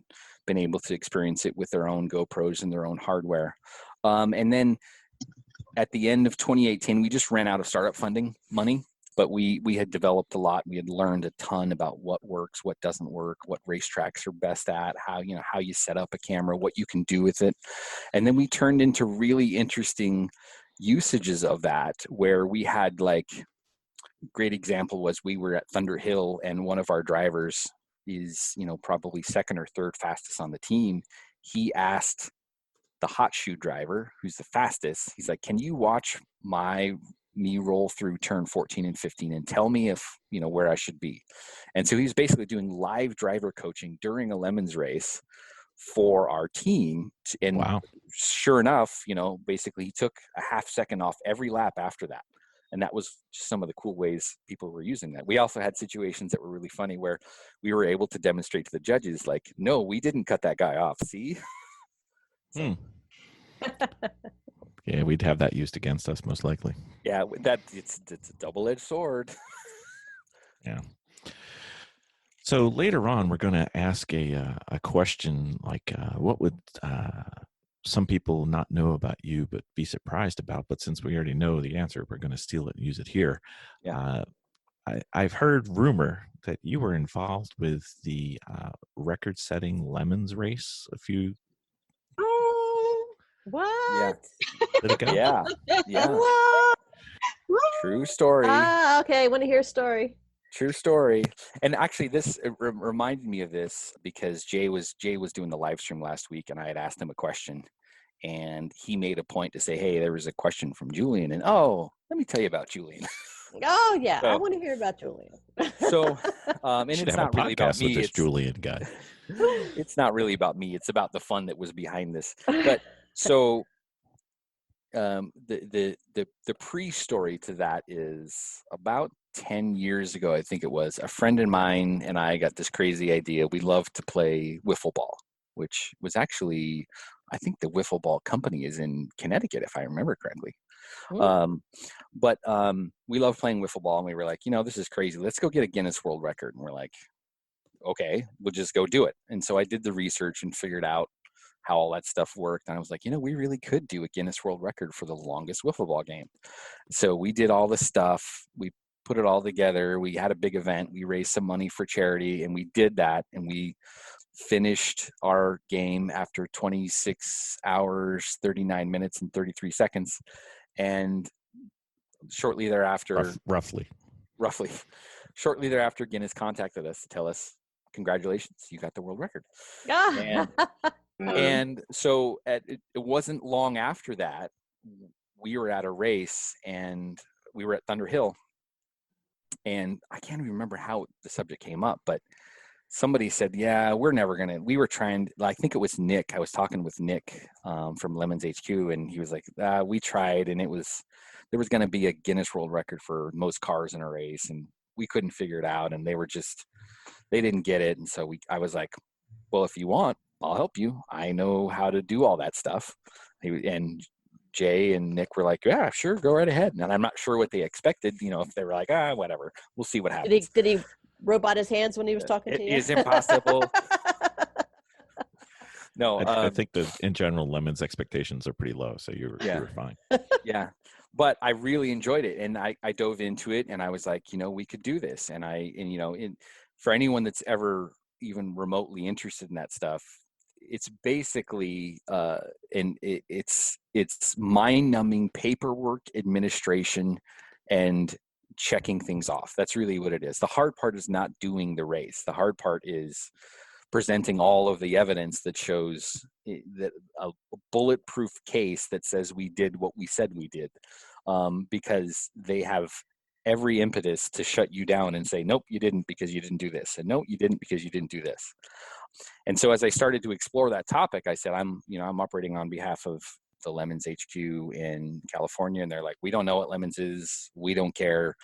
been able to experience it with their own GoPros and their own hardware. And then at the end of 2018, we just ran out of startup funding money, but we had developed a lot. We had learned a ton about what works, what doesn't work, what racetracks are best at, how you set up a camera, what you can do with it. And then we turned into really interesting usages of that, where we had like, great example was we were at Thunder Hill, and one of our drivers is, probably second or third fastest on the team. He asked the hot shoe driver, who's the fastest, he's like, can you watch me roll through turn 14 and 15 and tell me if, where I should be? And so he's basically doing live driver coaching during a Lemons race for our team. And wow. Sure enough, basically he took a half second off every lap after that. And that was just some of the cool ways people were using that. We also had situations that were really funny where we were able to demonstrate to the judges, like, no, we didn't cut that guy off. See? So. Yeah, we'd have that used against us most likely. Yeah, it's a double-edged sword. Yeah. So later on, we're going to ask a question like, what would some people not know about you but be surprised about? But since we already know the answer, we're going to steal it and use it here. Yeah. I've heard rumor that you were involved with the record-setting Lemons race a few. What? Yeah. Did it go? Yeah. What? True story. Okay. I want to hear a story. True story. And actually, this reminded me of this because Jay was doing the live stream last week, and I had asked him a question, and he made a point to say, "Hey, there was a question from Julian, and let me tell you about Julian." Oh yeah, so, I want to hear about Julian. So, and it's not really about me. It's Julian guy. It's not really about me. It's about the fun that was behind this. But so, the pre-story to that is about 10 years ago, I think it was, a friend of mine and I got this crazy idea. We love to play wiffle ball, which was actually, I think the wiffle ball company is in Connecticut, if I remember correctly. But we love playing wiffle ball, and we were like, this is crazy. Let's go get a Guinness World Record. And we're like, okay, we'll just go do it. And so I did the research and figured out how all that stuff worked. And I was like, we really could do a Guinness World Record for the longest wiffle ball game. So we did all the stuff. We put it all together. We had a big event. We raised some money for charity, and we did that. And we finished our game after 26 hours, 39 minutes, and 33 seconds. And shortly thereafter, roughly, shortly thereafter, Guinness contacted us to tell us, congratulations, you got the world record. And so it wasn't long after that, we were at a race, and we were at Thunder Hill. And I can't even remember how the subject came up, but somebody said, yeah, we were trying, I think it was Nick. I was talking with Nick from Lemons HQ, and he was like, we tried, and there was going to be a Guinness World Record for most cars in a race, and we couldn't figure it out, and they didn't get it. And so I was like, well, if you want, I'll help you. I know how to do all that stuff. And Jay and Nick were like, yeah, sure, go right ahead. And I'm not sure what they expected, if they were like, whatever, we'll see what happens. Did he robot his hands when he was talking to you? It is impossible. No, I think that in general, Lemon's expectations are pretty low, so you were fine. Yeah, but I really enjoyed it, and I dove into it, and I was like, we could do this, and for anyone that's ever even remotely interested in that stuff, it's basically it's mind-numbing paperwork administration and checking things off. That's really what it is. The hard part is not doing the race. The hard part is presenting all of the evidence that shows that a bulletproof case that says we did what we said we did, because they have every impetus to shut you down and say, nope, you didn't because you didn't do this. And no, you didn't because you didn't do this. And so as I started to explore that topic, I said, I'm operating on behalf of the Lemons HQ in California. And they're like, we don't know what Lemons is. We don't care.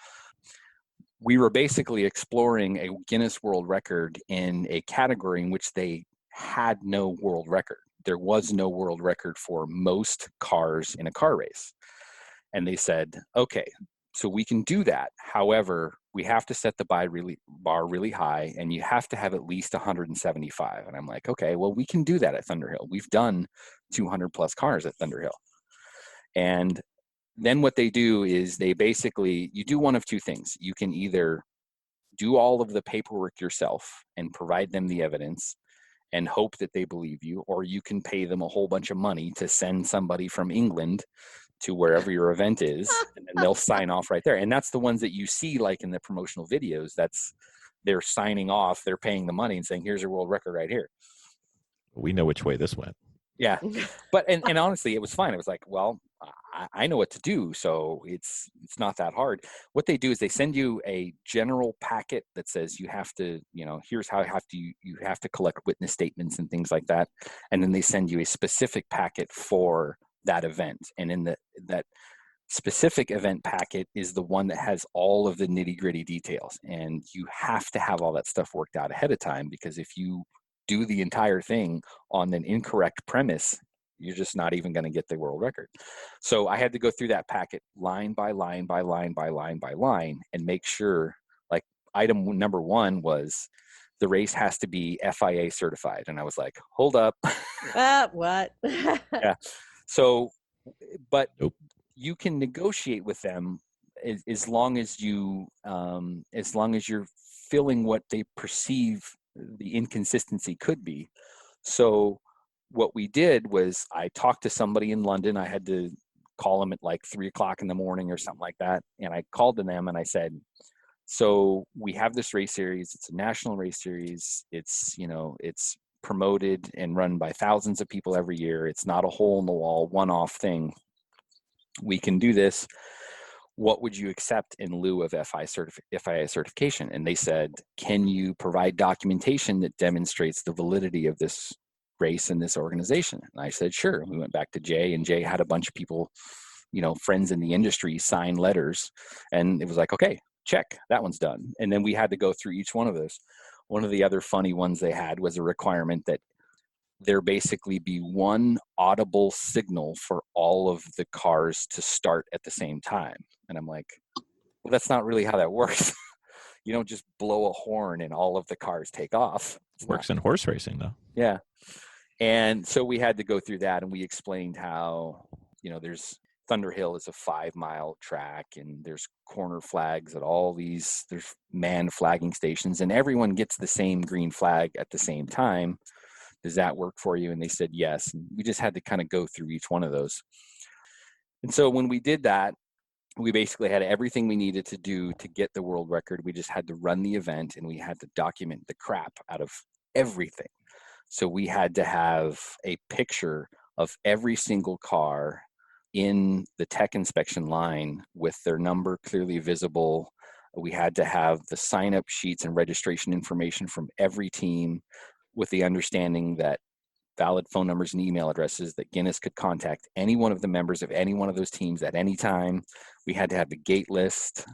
We were basically exploring a Guinness World Record in a category in which they had no world record. There was no world record for most cars in a car race. And they said, okay, so we can do that. However, we have to set the bar really high, and you have to have at least 175. And I'm like, okay, well, we can do that at Thunderhill. We've done 200 plus cars at Thunderhill. And then what they do is you do one of two things. You can either do all of the paperwork yourself and provide them the evidence and hope that they believe you, or you can pay them a whole bunch of money to send somebody from England to wherever your event is, and then they'll sign off right there. And that's the ones that you see like in the promotional videos. They're signing off, they're paying the money and saying, here's your world record right here. We know which way this went. Yeah. But, and honestly, it was fine. It was like, well, I know what to do. So it's not that hard. What they do is they send you a general packet that says you have to, here's how you have to collect witness statements and things like that. And then they send you a specific packet for that event. And in that specific event packet is the one that has all of the nitty-gritty details. And you have to have all that stuff worked out ahead of time, because if you do the entire thing on an incorrect premise, you're just not even going to get the world record. So I had to go through that packet line by line by line by line by line and make sure, like, item number one was the race has to be FIA certified. And I was like, hold up. What? Yeah. So, but you can negotiate with them as long as you're filling what they perceive the inconsistency could be. So what we did was I talked to somebody in London. I had to call them at like 3:00 in the morning or something like that. And I called to them and I said, so we have this race series. It's a national race series. It's promoted and run by thousands of people every year. It's not a hole in the wall, one-off thing. We can do this. What would you accept in lieu of FIA certification? And they said, can you provide documentation that demonstrates the validity of this race and this organization? And I said, sure. We went back to Jay, and Jay had a bunch of people, friends in the industry, sign letters. And it was like, okay, check, that one's done. And then we had to go through each one of those. One of the other funny ones they had was a requirement that there basically be one audible signal for all of the cars to start at the same time. And I'm like, well, that's not really how that works. You don't just blow a horn and all of the cars take off. It works in horse racing, though. Yeah. And so we had to go through that, and we explained how, there's Thunderhill is a 5-mile track, and there's corner flags at all these, there's manned flagging stations, and everyone gets the same green flag at the same time. Does that work for you? And they said yes. And we just had to kind of go through each one of those. And so when we did that, we basically had everything we needed to do to get the world record. We just had to run the event, and we had to document the crap out of everything. So we had to have a picture of every single car in the tech inspection line with their number clearly visible. We had to have the sign-up sheets and registration information from every team, with the understanding that valid phone numbers and email addresses that Guinness could contact any one of the members of any one of those teams at any time. We had to have the gate list.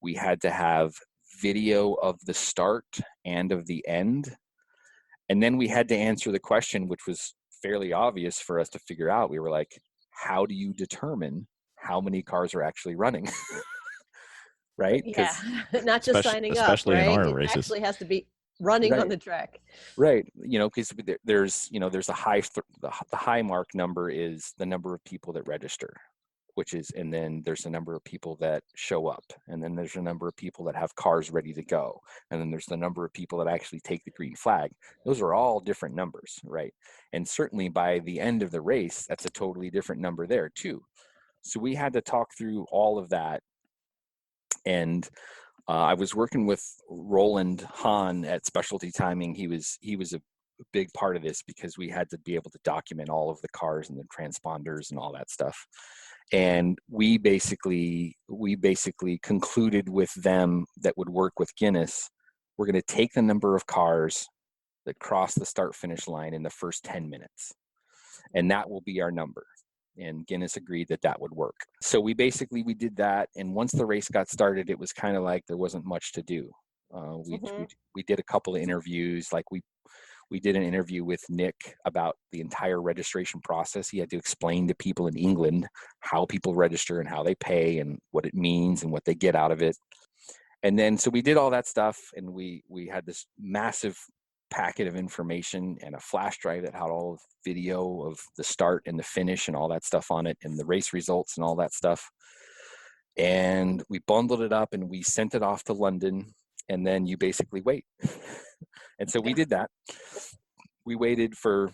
We had to have video of the start and of the end. And then we had to answer the question, which was fairly obvious for us to figure out. We were like, how do you determine how many cars are actually running? Right? Yeah, not just signing up, especially right? in our It races. actually has to be running Right. on the track. Right. Because there's the high mark number is the number of people that register, and then there's a number of people that show up, and then there's a number of people that have cars ready to go, and then there's the number of people that actually take the green flag. Those are all different numbers, right? And certainly by the end of the race, that's a totally different number there too. So we had to talk through all of that. And I was working with Roland Hahn at Specialty Timing. He was a big part of this because we had to be able to document all of the cars and the transponders and all that stuff. And we basically concluded with them that would work with Guinness. We're going to take the number of cars that cross the start finish line in the first 10 minutes. And that will be our number. And Guinness agreed that would work. So we did that. And once the race got started, it was kind of like there wasn't much to do. We did a couple of interviews. Like we did an interview with Nick about the entire registration process. He had to explain to people in England how people register and how they pay and what it means and what they get out of it. And then, so we did all that stuff, and we had this massive packet of information and a flash drive that had all of video of the start and the finish and all that stuff on it, and the race results and all that stuff. And we bundled it up and we sent it off to London, and then you basically wait. And so we did that. We waited for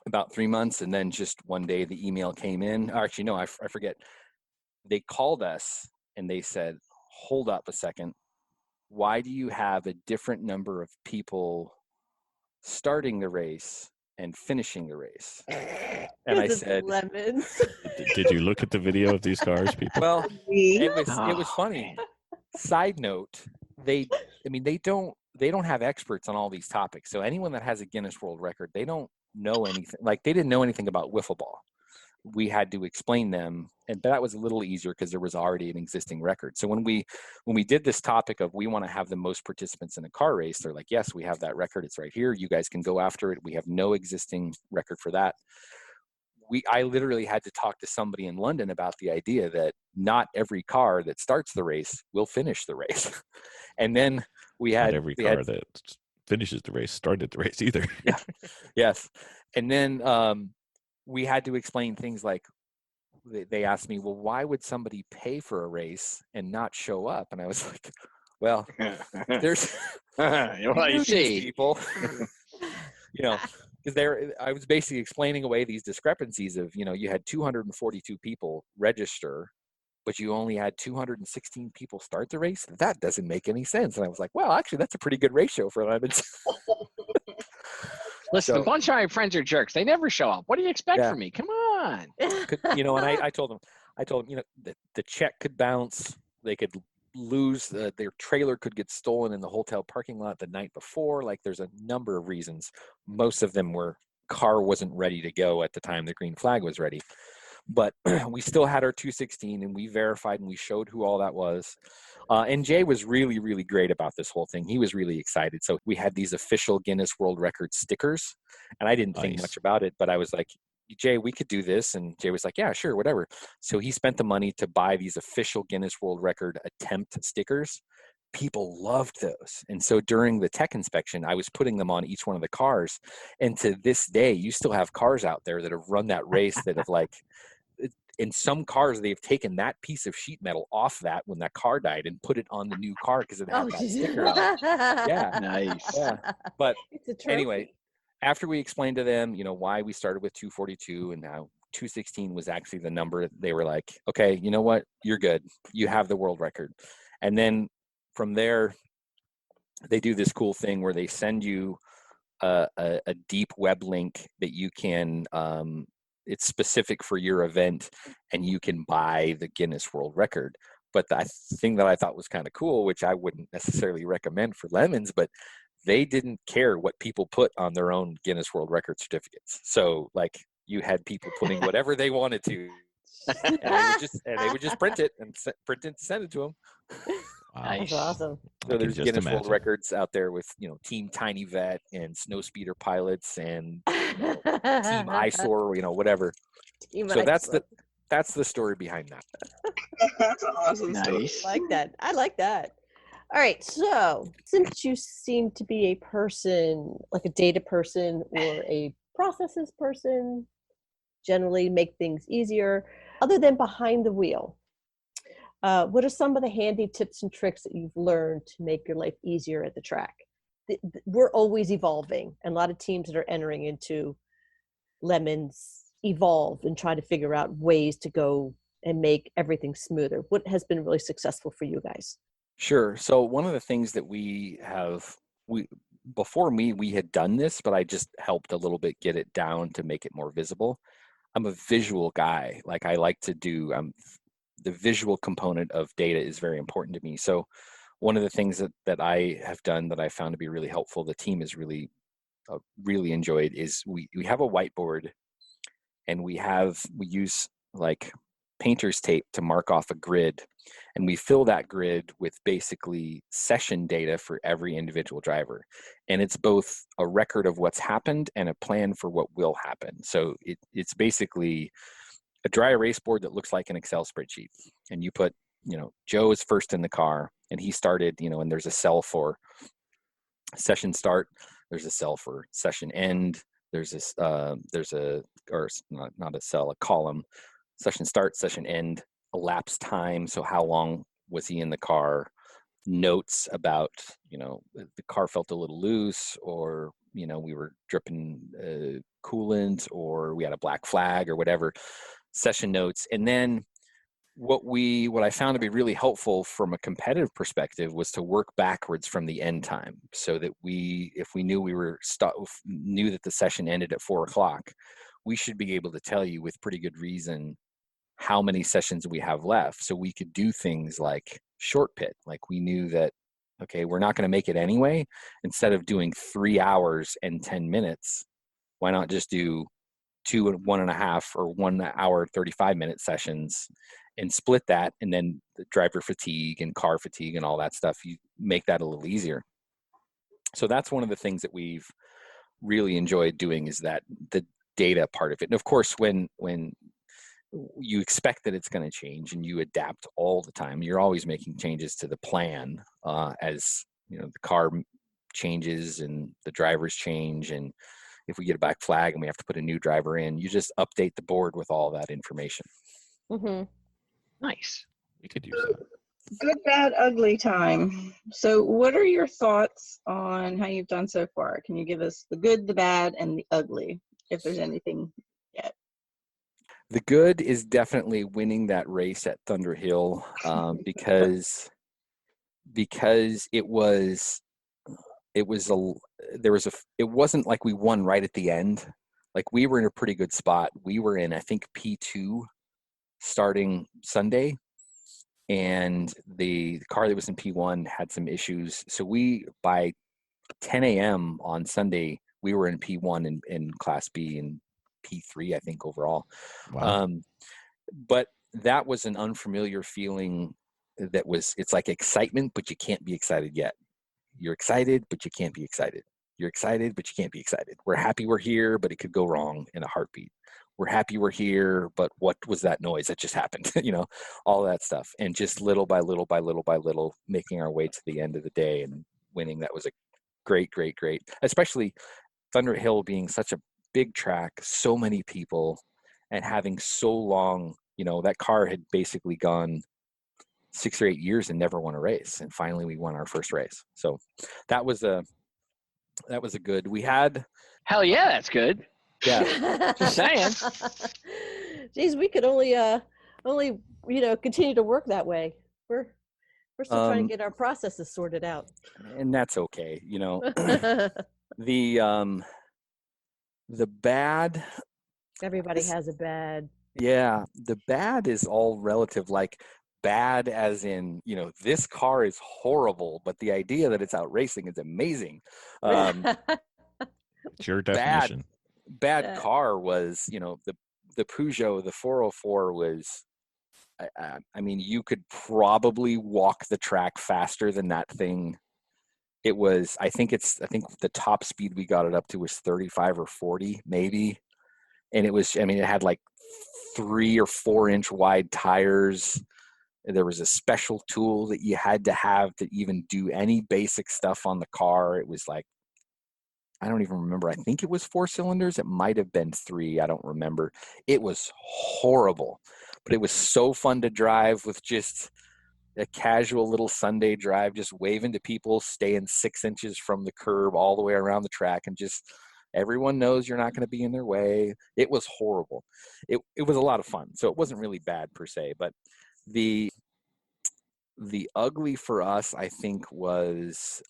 about 3 months, and then just one day the email came in. Actually, no, I forget. They called us and they said, hold up a second. Why do you have a different number of people starting the race and finishing the race? And I said, lemons. Did you look at the video of these cars, people? Well, it was funny. Side note, they don't have experts on all these topics. So anyone that has a Guinness World Record, they don't know anything. Like, they didn't know anything about wiffle ball. We had to explain them, but that was a little easier because there was already an existing record. So when we did this topic of we want to have the most participants in a car race, they're like, yes, we have that record. It's right here. You guys can go after it. We have no existing record for that. I literally had to talk to somebody in London about the idea that not every car that starts the race will finish the race. And then not every car that finishes the race started the race either. Yeah. Yes. And then we had to explain things like, they asked me, well, why would somebody pay for a race and not show up? And I was like, well, there's you see people, because I was basically explaining away these discrepancies of, you had 242 people register, but you only had 216 people start the race. That doesn't make any sense. And I was like, well, actually, that's a pretty good ratio for lemons. Listen, a bunch of my friends are jerks. They never show up. What do you expect from me? Come on. And I told them, the check could bounce. They could lose. Their trailer could get stolen in the hotel parking lot the night before. Like, there's a number of reasons. Most of them were car wasn't ready to go at the time the green flag was ready. But we still had our 216, and we verified and we showed who all that was. And Jay was really, really great about this whole thing. He was really excited. So we had these official Guinness World Record stickers, and I didn't think much about it, but I was like, Jay, we could do this. And Jay was like, yeah, sure, whatever. So he spent the money to buy these official Guinness World Record attempt stickers. People loved those. And so during the tech inspection, I was putting them on each one of the cars. And to this day, you still have cars out there that have run that race that have, like, in some cars, they've taken that piece of sheet metal off that when that car died and put it on the new car because it had that sticker on it. Yeah. Nice. Yeah. But anyway, after we explained to them, why we started with 242 and now 216 was actually the number, they were like, okay, you know what? You're good. You have the world record. And then from there, they do this cool thing where they send you a deep web link that you can, it's specific for your event, and you can buy the Guinness World Record. But the thing that I thought was kind of cool, which I wouldn't necessarily recommend for lemons, but they didn't care what people put on their own Guinness World Record certificates. So, like, you had people putting whatever they wanted to, and they would just print it and send it to them. Wow. That's awesome. So there's Guinness World Records out there with, Team Tiny Vet and Snowspeeder Pilots and Team Eyesore, whatever. So that's the story behind that. That's awesome. Nice. I like that. All right, so since you seem to be a person, like a data person or a processes person, generally make things easier, other than behind the wheel, what are some of the handy tips and tricks that you've learned to make your life easier at the track? We're always evolving, and a lot of teams that are entering into Lemons evolve and try to figure out ways to go and make everything smoother. What has been really successful for you guys? Sure. So one of the things that we before we had done this, but I just helped a little bit get it down to make it more visible. I'm a visual guy. Like I like to do, the visual component of data is very important to me. So one of the things that I have done that I found to be really helpful, the team has really enjoyed, is we have a whiteboard, and we use like painter's tape to mark off a grid, and we fill that grid with basically session data for every individual driver, and it's both a record of what's happened and a plan for what will happen. So it's basically a dry erase board that looks like an Excel spreadsheet, and you put, Joe is first in the car, and he started, and there's a cell for session start, there's a cell for session end, there's not a cell, a column, session start, session end, elapsed time, so how long was he in the car, notes about, the car felt a little loose, or, we were dripping coolant, or we had a black flag, or whatever, session notes. And then what I found to be really helpful from a competitive perspective was to work backwards from the end time, so that if we knew knew that the session ended at 4:00, we should be able to tell you with pretty good reason how many sessions we have left. So we could do things like short pit. Like we knew that, okay, we're not going to make it anyway. Instead of doing 3 hours and 10 minutes, why not just do 2 and 1.5 or 1 hour, 35-minute sessions and split that, and then the driver fatigue and car fatigue and all that stuff, you make that a little easier. So that's one of the things that we've really enjoyed doing, is that the data part of it. And of course, when you expect that it's going to change and you adapt all the time, you're always making changes to the plan as the car changes and the drivers change, and if we get a black flag and we have to put a new driver in, you just update the board with all that information. Mm-hmm. Nice. We could use that. Good, bad, ugly time. So what are your thoughts on how you've done so far? Can you give us the good, the bad, and the ugly, if there's anything yet? The good is definitely winning that race at Thunder Hill, because it wasn't like we won right at the end. Like we were in a pretty good spot. We were in, I think, P2 starting Sunday, and the car that was in P1 had some issues. So by 10 a.m. on Sunday, we were in P1 in Class B and P3, I think, overall. Wow. But that was an unfamiliar feeling. It's like excitement, but you can't be excited yet. You're excited, but you can't be excited. You're excited, but you can't be excited. We're happy we're here, but it could go wrong in a heartbeat. We're happy we're here, but what was that noise that just happened? All that stuff. And just little by little by little by little, making our way to the end of the day and winning. That was a great, great, great, especially Thunder Hill being such a big track, so many people, and having so long, that car had basically gone 6 or 8 years and never won a race. And finally we won our first race. So that was a good, we had. Hell yeah, that's good. Yeah. Just saying. Geez, we could only continue to work that way. We're still trying to get our processes sorted out. And that's okay. The bad. Everybody has a bad. Yeah. The bad is all relative, like bad as in, this car is horrible, but the idea that it's out racing is amazing. It's your definition. Bad car was, the Peugeot, the 404 was, I mean, you could probably walk the track faster than that thing. It was, I think the top speed we got it up to was 35 or 40 maybe. And it was, it had like 3 or 4 inch wide tires. There was a special tool that you had to have to even do any basic stuff on the car. It was like, I don't even remember. I think it was 4 cylinders. It might have been 3. I don't remember. It was horrible, but it was so fun to drive with just a casual little Sunday drive, just waving to people, staying 6 inches from the curb all the way around the track, and just everyone knows you're not going to be in their way. It was horrible. It was a lot of fun. So it wasn't really bad per se, but the ugly for us, I think, was,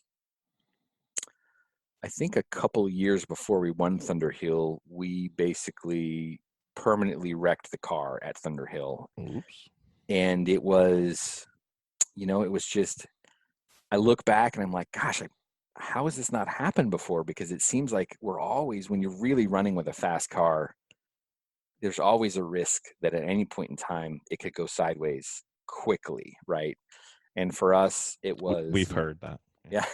I think a couple years before we won Thunderhill, we basically permanently wrecked the car at Thunderhill. Oops. And it was, it was just, I look back and I'm like, gosh, how has this not happened before? Because it seems like we're always, when you're really running with a fast car, there's always a risk that at any point in time, it could go sideways quickly, right? And for us, it was... We've heard that. Yeah.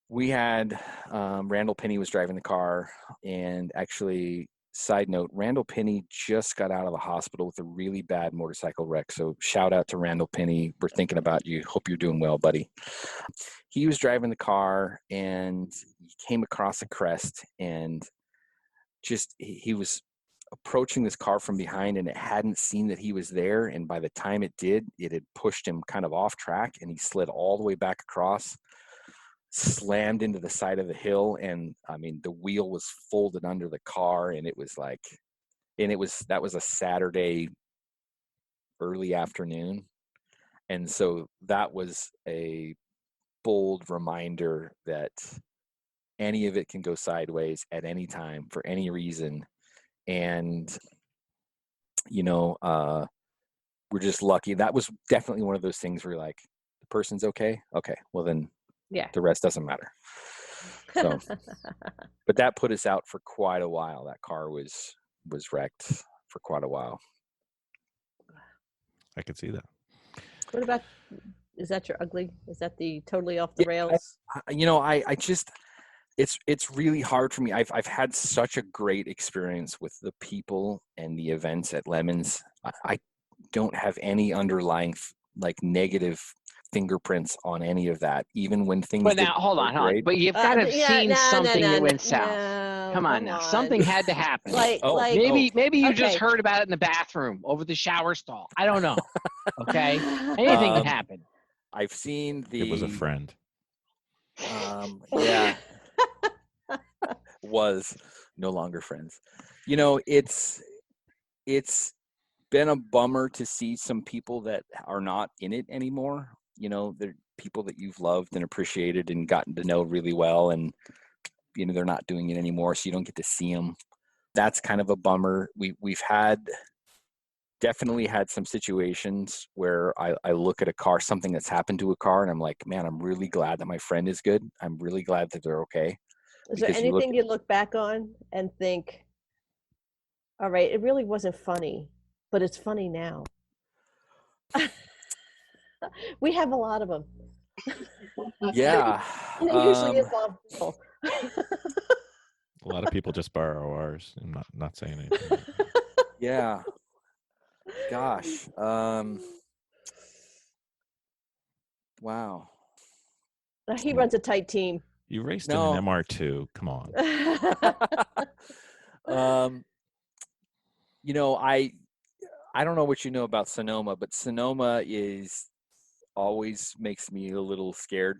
We had, Randall Penny was driving the car, and actually, side note, Randall Penny just got out of the hospital with a really bad motorcycle wreck. So shout out to Randall Penny. We're thinking about you. Hope you're doing well, buddy. He was driving the car and he came across a crest, and just, he was approaching this car from behind, and it hadn't seen that he was there. And by the time it did, it had pushed him kind of off track, and he slid all the way back across, slammed into the side of the hill. And I mean, the wheel was folded under the car, and it was like, that was a Saturday early afternoon. And so that was a bold reminder that any of it can go sideways at any time for any reason. And, we're just lucky. That was definitely one of those things where you're like, the person's okay. Okay. Well, then Yeah. the rest doesn't matter. So, but that put us out for quite a while. That car was wrecked for quite a while. I could see that. What about, is that your ugly? Is that the totally off the rails? I just, it's really hard for me. I've had such a great experience with the people and the events at Lemons. I don't have any underlying negative fingerprints on any of that, even when things. But now, hold on. But you've got to have seen something that went south. Come on now, something had to happen. Maybe you just heard about it in the bathroom over the shower stall. I don't know. Okay, anything can happen. I've seen It was a friend. Yeah. Was no longer friends. It's been a bummer to see some people that are not in it anymore. They're people that you've loved and appreciated and gotten to know really well, and they're not doing it anymore, so you don't get to see them. That's kind of a bummer. We've definitely had some situations where I look at a car, something that's happened to a car, and I'm like, man, I'm really glad that my friend is good. I'm really glad that they're okay. Is there anything you look back on and think, all right, it really wasn't funny, but it's funny now? We have a lot of them. Yeah. And they usually involve people. A lot of people just borrow ours. I'm not saying anything. Yeah. Gosh. Wow. He runs a tight team. You raced in an MR2. Come on. I don't know what you know about Sonoma, but Sonoma always makes me a little scared.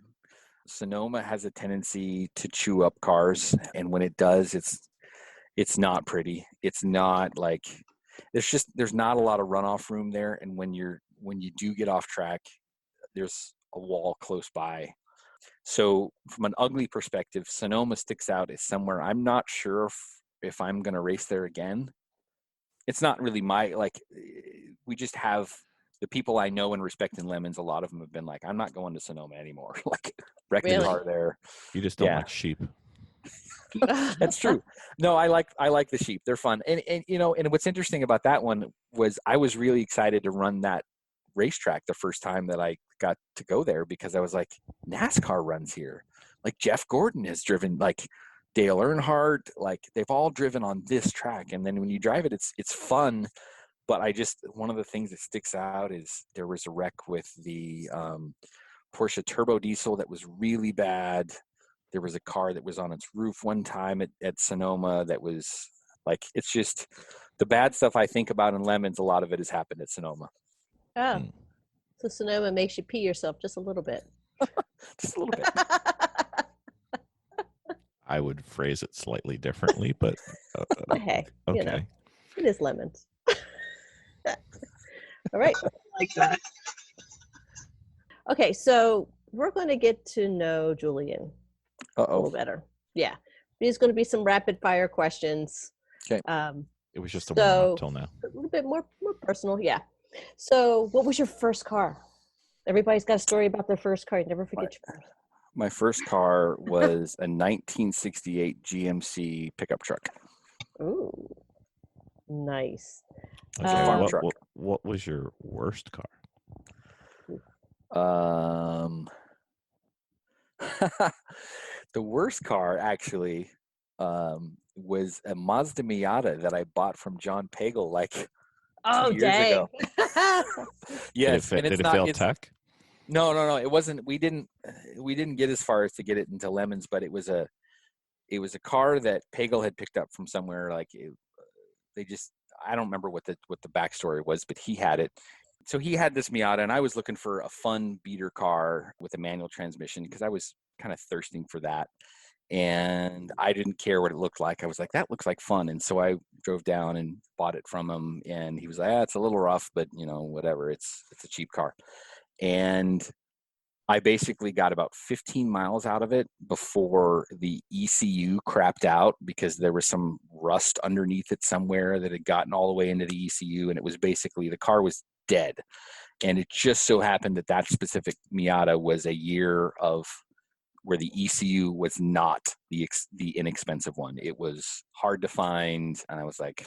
Sonoma has a tendency to chew up cars, and when it does, it's not pretty. It's not like there's not a lot of runoff room there, and when you do get off track, there's a wall close by. So from an ugly perspective, Sonoma sticks out as somewhere I'm not sure if I'm going to race there again. It's not really we just have the people I know and respect in Lemons. A lot of them have been like, I'm not going to Sonoma anymore. Wreck the car there. You just don't like sheep. That's true. No, I like the sheep. They're fun. And what's interesting about that one was I was really excited to run that racetrack the first time that I got to go there, because I was like, NASCAR runs here. Jeff Gordon has driven, Dale Earnhardt, they've all driven on this track. And then when you drive it, it's fun, But one of the things that sticks out is there was a wreck with the Porsche turbo diesel that was really bad. There was a car that was on its roof one time at Sonoma that was like, it's just the bad stuff I think about in Lemons. A lot of it has happened at Sonoma. Oh, so Sonoma makes you pee yourself just a little bit. Just a little bit. I would phrase it slightly differently, but hey, okay. You know, it is Lemons. All right. Like that. Okay, so we're going to get to know Julian a little better. Yeah, these going to be some rapid fire questions. Okay. It was just a warm up till now. A little bit more personal, yeah. So, what was your first car? Everybody's got a story about their first car. You never forget your first. My first car was a 1968 GMC pickup truck. Ooh, nice. It's a farm truck. What was your worst car? The worst car actually was a Mazda Miata that I bought from John Pagel like 2 years ago. Yes, did it fail tech? No. It wasn't. We didn't get as far as to get it into Lemons, but it was a car that Pagel had picked up from somewhere. Like I don't remember what the backstory was, but he had it. So he had this Miata, and I was looking for a fun beater car with a manual transmission because I was kind of thirsting for that. And I didn't care what it looked like. I was like, that looks like fun. And so I drove down and bought it from him. And he was like, it's a little rough, but whatever. It's a cheap car. And I basically got about 15 miles out of it before the ECU crapped out because there was some rust underneath it somewhere that had gotten all the way into the ECU. And it was basically, the car was dead. And it just so happened that specific Miata was a year of where the ECU was not the inexpensive one. It was hard to find. And I was like,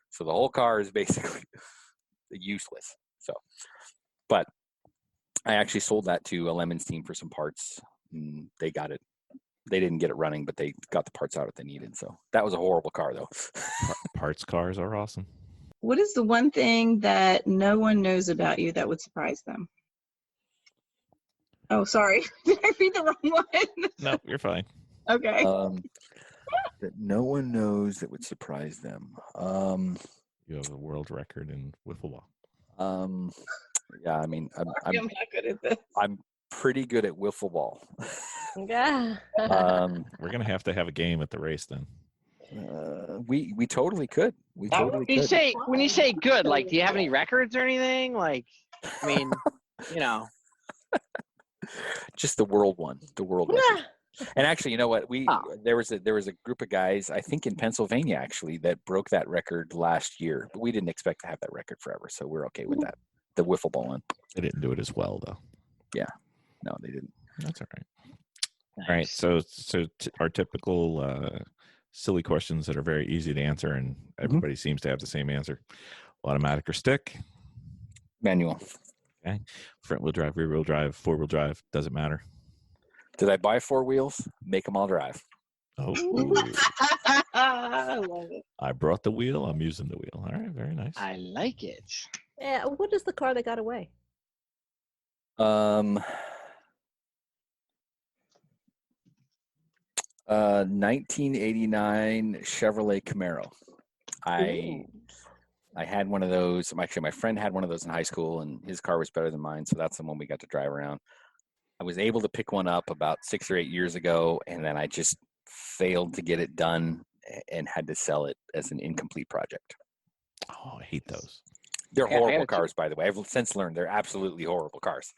so the whole car is basically useless. So, but I actually sold that to a Lemons team for some parts. And they got it. They didn't get it running, but they got the parts out that they needed. So that was a horrible car though. Parts cars are awesome. What is the one thing that no one knows about you that would surprise them? Oh, sorry. Did I read the wrong one? No, you're fine. Okay. That no one knows that would surprise them. You have a world record in wiffle ball. Yeah, I mean, I'm not good at this. I'm pretty good at wiffle ball. Yeah. We're gonna have to have a game at the race then. We totally could. We totally could. When you say good, like, do you have any records or anything? Like, I mean, just the world one, the world record. And actually, you know what? There was a group of guys, I think in Pennsylvania actually, that broke that record last year. But we didn't expect to have that record forever, so we're okay with that. The wiffle ball one. They didn't do it as well though. Yeah, no, they didn't. That's all right. Nice. All right, so our typical silly questions that are very easy to answer, and everybody seems to have the same answer. Automatic or stick? Manual. Okay. Front wheel drive, rear wheel drive, 4-wheel drive, doesn't matter. Did I buy 4 wheels? Make them all drive. Oh, I love it. I brought the wheel. I'm using the wheel. All right, very nice. I like it. Yeah. What is the car that got away? 1989 Chevrolet Camaro. I had one of those. Actually, my friend had one of those in high school, and his car was better than mine, so that's the one we got to drive around. I was able to pick one up about 6 or 8 years ago, and then I just failed to get it done and had to sell it as an incomplete project. Oh, I hate those. They're horrible cars, by the way. I've since learned they're absolutely horrible cars.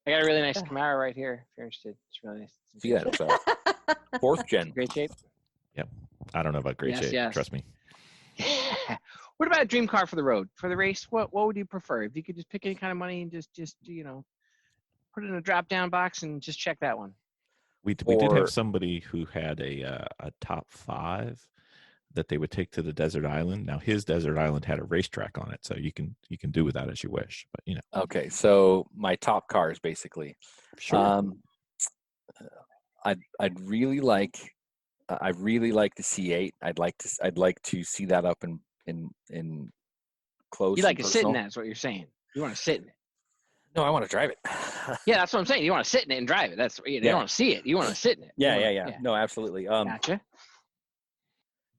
I got a really nice Camaro right here, if you're interested. It's really nice. See that? It's 4th gen. Great shape. Yep. I don't know about great shape. Yes. Trust me. What about a dream car for the road? For the race, what would you prefer? If you could just pick any kind of money and just put it in a drop-down box and just check that one. We did have somebody who had a top 5 that they would take to the desert island. Now his desert island had a racetrack on it, so you can do with that as you wish. But Okay, so my top cars basically. Sure. I'd really like the C8. I'd like to see that up in close. You like to and sit in personal. that? That's what you're saying. You want to sit in it. No, I want to drive it. Yeah, that's what I'm saying. You want to sit in it and drive it. That's you don't want to see it. You want to sit in it. Yeah. No, absolutely. Gotcha.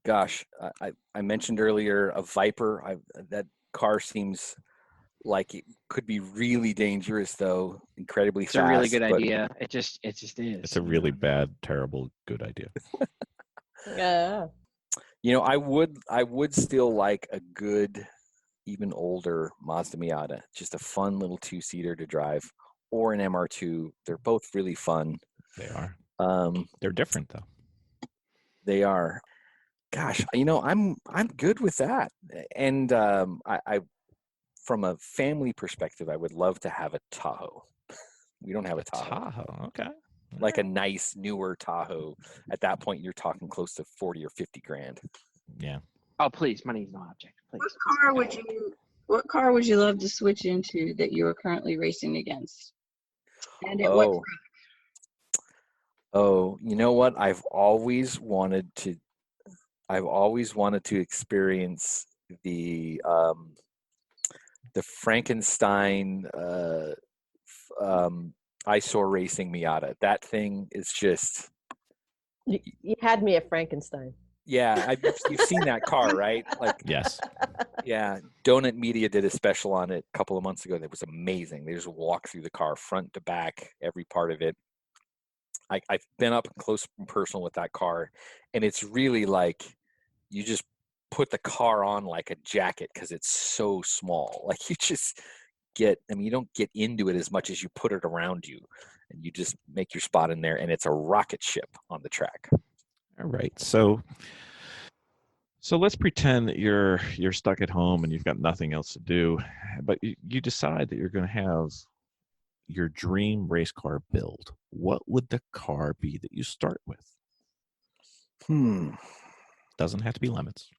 Gosh, I mentioned earlier a Viper. That car seems like it could be really dangerous, though. Incredibly fast. It's a really good idea. It just is. It's a really bad, terrible, good idea. Yeah. You know, I would still like a good, even older Mazda Miata, just a fun little 2-seater to drive, or an MR2. They're both really fun. They are. They're different though. They are. Gosh, you know, I'm good with that. And I from a family perspective, I would love to have a Tahoe. We don't have a Tahoe. Okay. Like a nice newer Tahoe. At that point, you're talking close to 40 or 50 grand. Yeah. Oh, please, money's no object. Please. What car would you love to switch into that you are currently racing against? And at what track? Oh, you know what? I've always wanted to experience the Frankenstein eyesore racing Miata. That thing is just. You had me at Frankenstein. Yeah, you've seen that car, right? Like, yes. Yeah, Donut Media did a special on it a couple of months ago that was amazing. They just walk through the car front to back, every part of it. I've been up close and personal with that car, and it's really like you just put the car on like a jacket because it's so small. Like you just you don't get into it as much as you put it around you, and you just make your spot in there, and it's a rocket ship on the track. All right. So let's pretend that you're stuck at home and you've got nothing else to do, but you decide that you're going to have your dream race car build. What would the car be that you start with? Doesn't have to be lemons.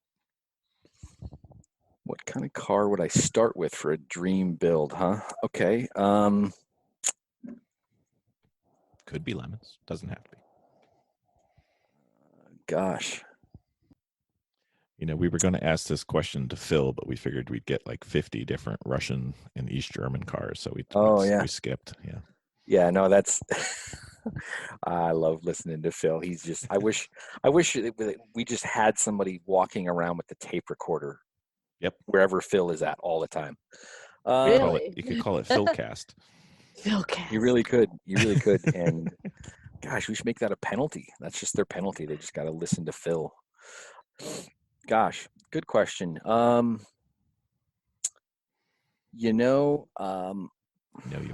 What kind of car would I start with for a dream build, huh? Okay. Could be lemons. Doesn't have to be. Gosh. You know, we were going to ask this question to Phil, but we figured we'd get like 50 different Russian and East German cars, so we skipped. Yeah. Yeah, no, that's I love listening to Phil. He's just I wish we just had somebody walking around with the tape recorder. Yep. Wherever Phil is at all the time. Really? You could call it Philcast. Philcast. You really could. And gosh, we should make that a penalty. That's just their penalty. They just got to listen to Phil. Gosh, good question. No, You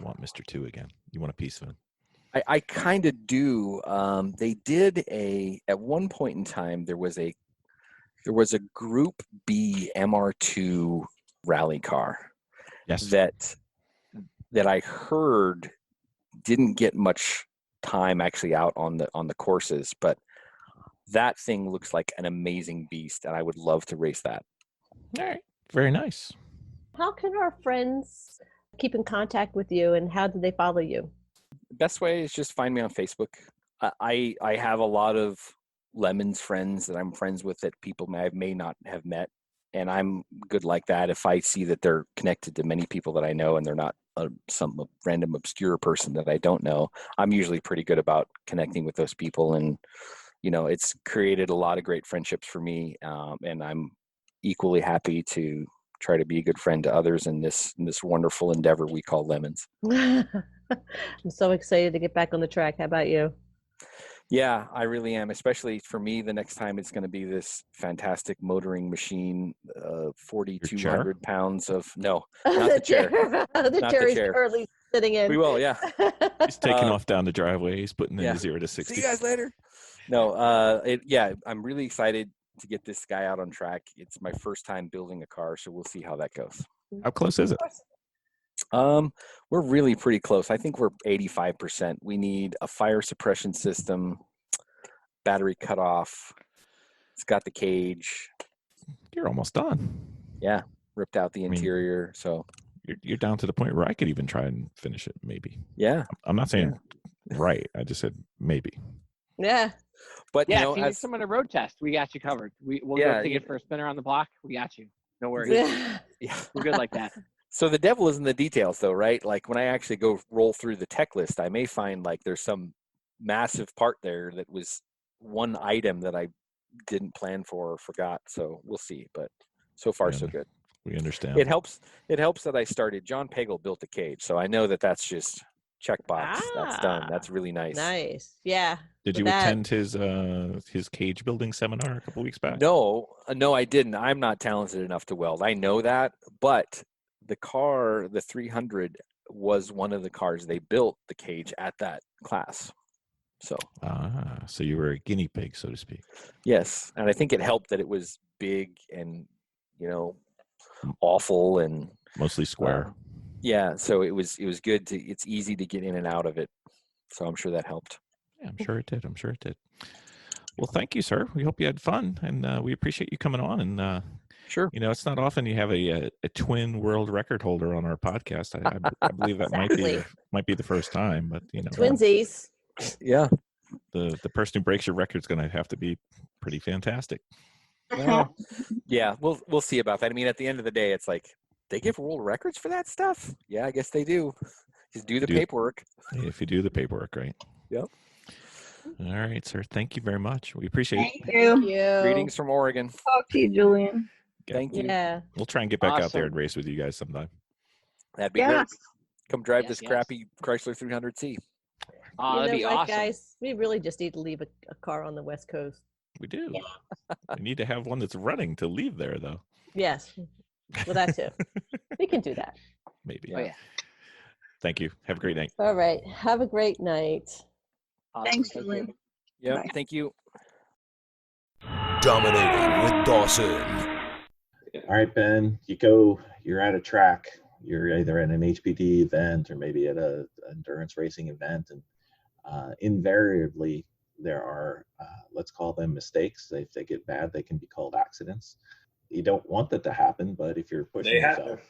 want Mr. 2 again. You want a piece of him. I kind of do. They did at one point in time, there was a Group B MR2 rally car. Yes. That I heard didn't get much time actually out on the courses, but that thing looks like an amazing beast, and I would love to race that. All right. Very nice. How can our friends keep in contact with you, and how do they follow you? The best way is just find me on Facebook. I have a lot of Lemons friends that I'm friends with that people may not have met, and I'm good like that. If I see that they're connected to many people that I know and they're not some random obscure person that I don't know, I'm usually pretty good about connecting with those people, and it's created a lot of great friendships for me, and I'm equally happy to try to be a good friend to others in this wonderful endeavor we call Lemons. I'm so excited to get back on the track. How about you? Yeah, I really am. Especially for me, the next time it's going to be this fantastic motoring machine, 4,200 pounds of not the chair. The chair he's currently sitting in. We will, yeah. He's taking off down the driveway. He's putting in 0 to 60. See you guys later. No, I'm really excited to get this guy out on track. It's my first time building a car, so we'll see how that goes. How close is it? We're really pretty close. I think we're 85%. We need a fire suppression system, battery cutoff. It's got the cage. You're almost done. Yeah, ripped out the interior. So you're down to the point where I could even try and finish it. Maybe. Yeah. I'm not saying right. I just said maybe. Yeah. But if you need someone to road test, we got you covered. We'll go take it for a spin around the block. We got you. No worries. Yeah. We're good like that. So the devil is in the details, though, right? Like when I actually go roll through the tech list, I may find like there's some massive part there that was one item that I didn't plan for or forgot. So we'll see. But so far, so good. We understand. It helps that I started. John Pagel built the cage, so I know that that's just checkbox. That's done. That's really nice. Nice. Yeah. Did you attend his cage building seminar a couple weeks back? No, I didn't. I'm not talented enough to weld. I know that, but the car, the 300, was one of the cars they built the cage at that class. So. So you were a guinea pig, so to speak. Yes, and I think it helped that it was big and awful and mostly square. Yeah, so it was good to. It's easy to get in and out of it. So I'm sure that helped. Yeah, I'm sure it did. Well, thank you, sir. We hope you had fun, and we appreciate you coming on. And sure, it's not often you have a twin world record holder on our podcast. I believe that might be the first time, but twinsies. Yeah, the person who breaks your record is going to have to be pretty fantastic. Well, yeah, we'll see about that. I mean, at the end of the day, it's like they give world records for that stuff. Yeah, I guess they do. Just do the paperwork. If you do the paperwork, right? Yep. All right, sir. Thank you very much. We appreciate it. Thank you. Greetings from Oregon. Talk to you, Julian. Thank you. Yeah. We'll try and get back out there and race with you guys sometime. That'd be great. Come drive this crappy Chrysler 300C. That'd be awesome. Guys, we really just need to leave a car on the West Coast. We do. We need to have one that's running to leave there, though. Yes. Well, that too. We can do that. Maybe. Oh, yeah. Thank you. Have a great night. All right. Have a great night. Awesome. Thanks, Julian. Yeah. Thank you. Dominating with Dawson. All right, Ben. You're at a track. You're either at an HPD event or maybe at an endurance racing event, and invariably there are let's call them mistakes. If they get bad, they can be called accidents. You don't want that to happen, but if you're pushing yourself,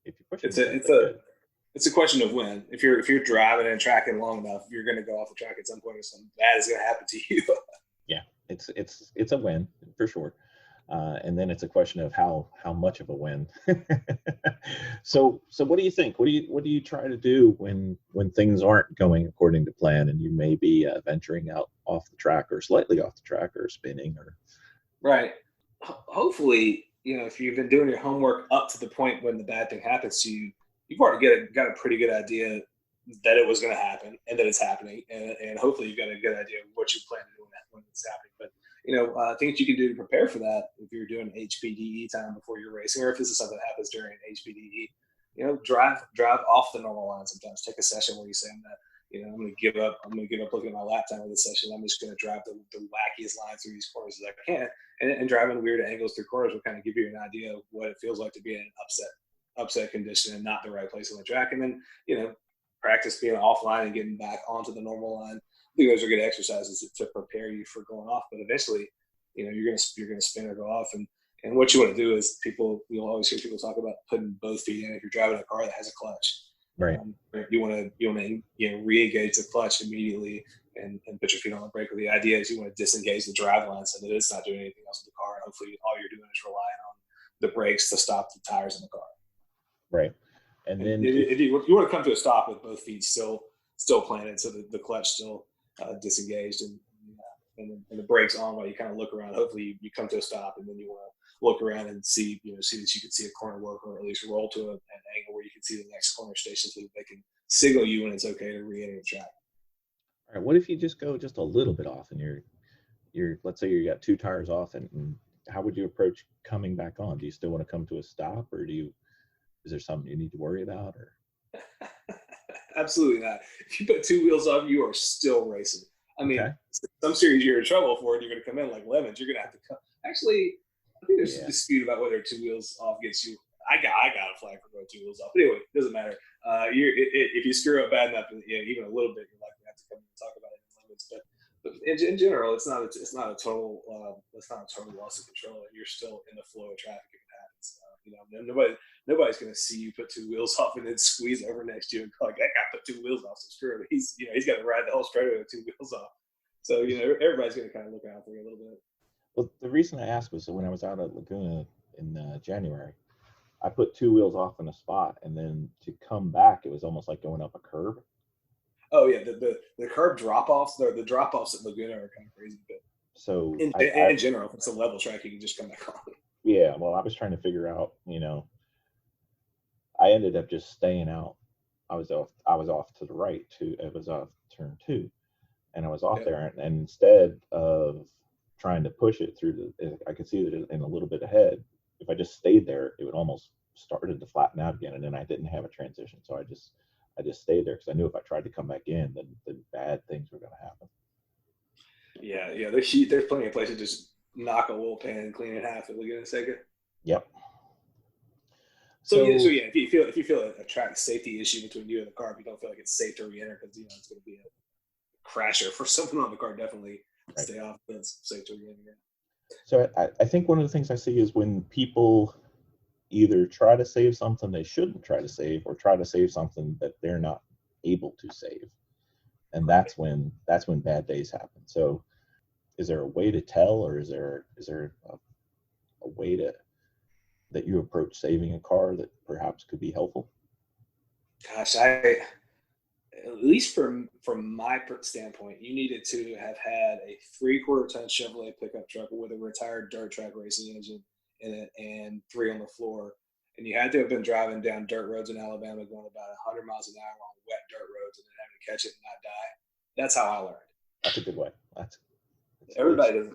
if you push it's a question of when. If you're driving and tracking long enough, you're going to go off the track at some point, or something bad is going to happen to you. Yeah, it's a win for sure. And then it's a question of how much of a win. So what do you think? What do you try to do when things aren't going according to plan and you may be venturing out off the track or slightly off the track or spinning or? Right. Hopefully, if you've been doing your homework up to the point when the bad thing happens to you, you've already got a pretty good idea that it was going to happen and that it's happening, and hopefully you've got a good idea of what you plan to do when it's happening. But things you can do to prepare for that if you're doing HPDE time before you're racing, or if this is something that happens during HPDE, drive off the normal line sometimes. Take a session where you say, I'm going to give up looking at my lap time of this session. I'm just going to drive the wackiest line through these corners as I can, and driving weird angles through corners will kind of give you an idea of what it feels like to be in an upset condition and not the right place on the track. And then, practice being offline and getting back onto the normal line. I think those are good exercises to prepare you for going off. But eventually, you're gonna spin or go off. And what you want to do is you'll always hear people talk about putting both feet in if you're driving a car that has a clutch. Right. You want to re-engage the clutch immediately and put your feet on the brake. The idea is you want to disengage the drive line so that it's not doing anything else with the car. And hopefully, all you're doing is relying on the brakes to stop the tires in the car. Right. And then if you want to come to a stop with both feet still planted, so the clutch still disengaged and the brakes on while you kind of look around. Hopefully you come to a stop, and then you want to look around and see that you can see a corner work, or at least roll to an angle where you can see the next corner station so that they can signal you when it's okay to re-enter the track. All right. What if you just go just a little bit off and you're let's say you got two tires off, and how would you approach coming back on? Do you still want to come to a stop, or is there something you need to worry about? Or Absolutely not. If you put two wheels on, you are still racing. I mean, some series you're in trouble for, and you're going to come in like lemons. You're going to have to come. Actually, I think there's a dispute about whether two wheels off gets you. I got a flag for going two wheels off. But anyway, it doesn't matter. If you screw up bad enough, even a little bit, you're likely to have to come and talk about it in lemons. But in general, it's not a total loss of control. You're still in the flow of traffic if it happens. Nobody's going to see you put two wheels off and then squeeze over next to you and call like, that guy put two wheels off. So screw it. He's got to ride the whole straightaway with two wheels off. So everybody's going to kind of look out for you a little bit. Well, the reason I asked was when I was out at Laguna in January. I put 2 wheels off in a spot, and then to come back, it was almost like going up a curb. Oh yeah, the curb drop offs, the drop offs at Laguna are kind of crazy. But so in general, if it's a level track, you can just come back on. Yeah, well, I was trying to figure out, I ended up just staying out. I was off to the right it was off turn 2, and I was off there, and instead of trying to push it through I could see that in a little bit ahead. If I just stayed there, it would almost started to flatten out again, and then I didn't have a transition, so I just stayed there because I knew if I tried to come back in, then bad things were going to happen. Yeah. There's plenty of places to just knock a oil pan and clean it half at Laguna Seca. Yep. So yeah, if you feel a track safety issue between you and the car, if you don't feel like it's safe to re-enter because it's going to be a crasher for someone on the car, definitely stay off. It's safe to re-enter. So I think one of the things I see is when people either try to save something they shouldn't try to save, or try to save something that they're not able to save, and that's when bad days happen. So is there a way to tell, or is there a way that you approach saving a car that perhaps could be helpful? Gosh, at least from my standpoint, you needed to have had a 3/4 ton Chevrolet pickup truck with a retired dirt track racing engine in it and 3 on the floor. And you had to have been driving down dirt roads in Alabama going about 100 miles an hour on wet dirt roads and then having to catch it and not die. That's how I learned. That's a good way. Everybody does.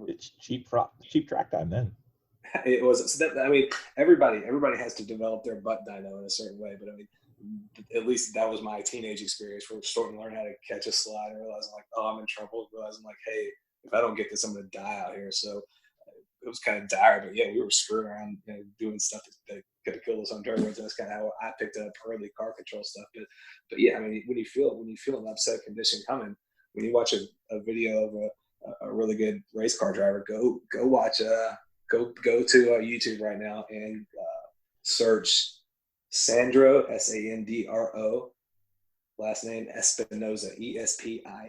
It's cheap track time then. It was. So everybody has to develop their butt dyno in a certain way. But at least that was my teenage experience, where we're starting to learn how to catch a slide and realizing I'm in trouble. Realizing hey, if I don't get this, I'm going to die out here. So it was kind of dire, but yeah, we were screwing around, doing stuff that could have killed us on dirt roads. That's kind of how I picked up early car control stuff. But yeah, when you feel an upset condition coming, when you watch a video of a really good race car driver, go watch go to YouTube right now and search Sandro, Sandro, last name Espinosa, Espinosa.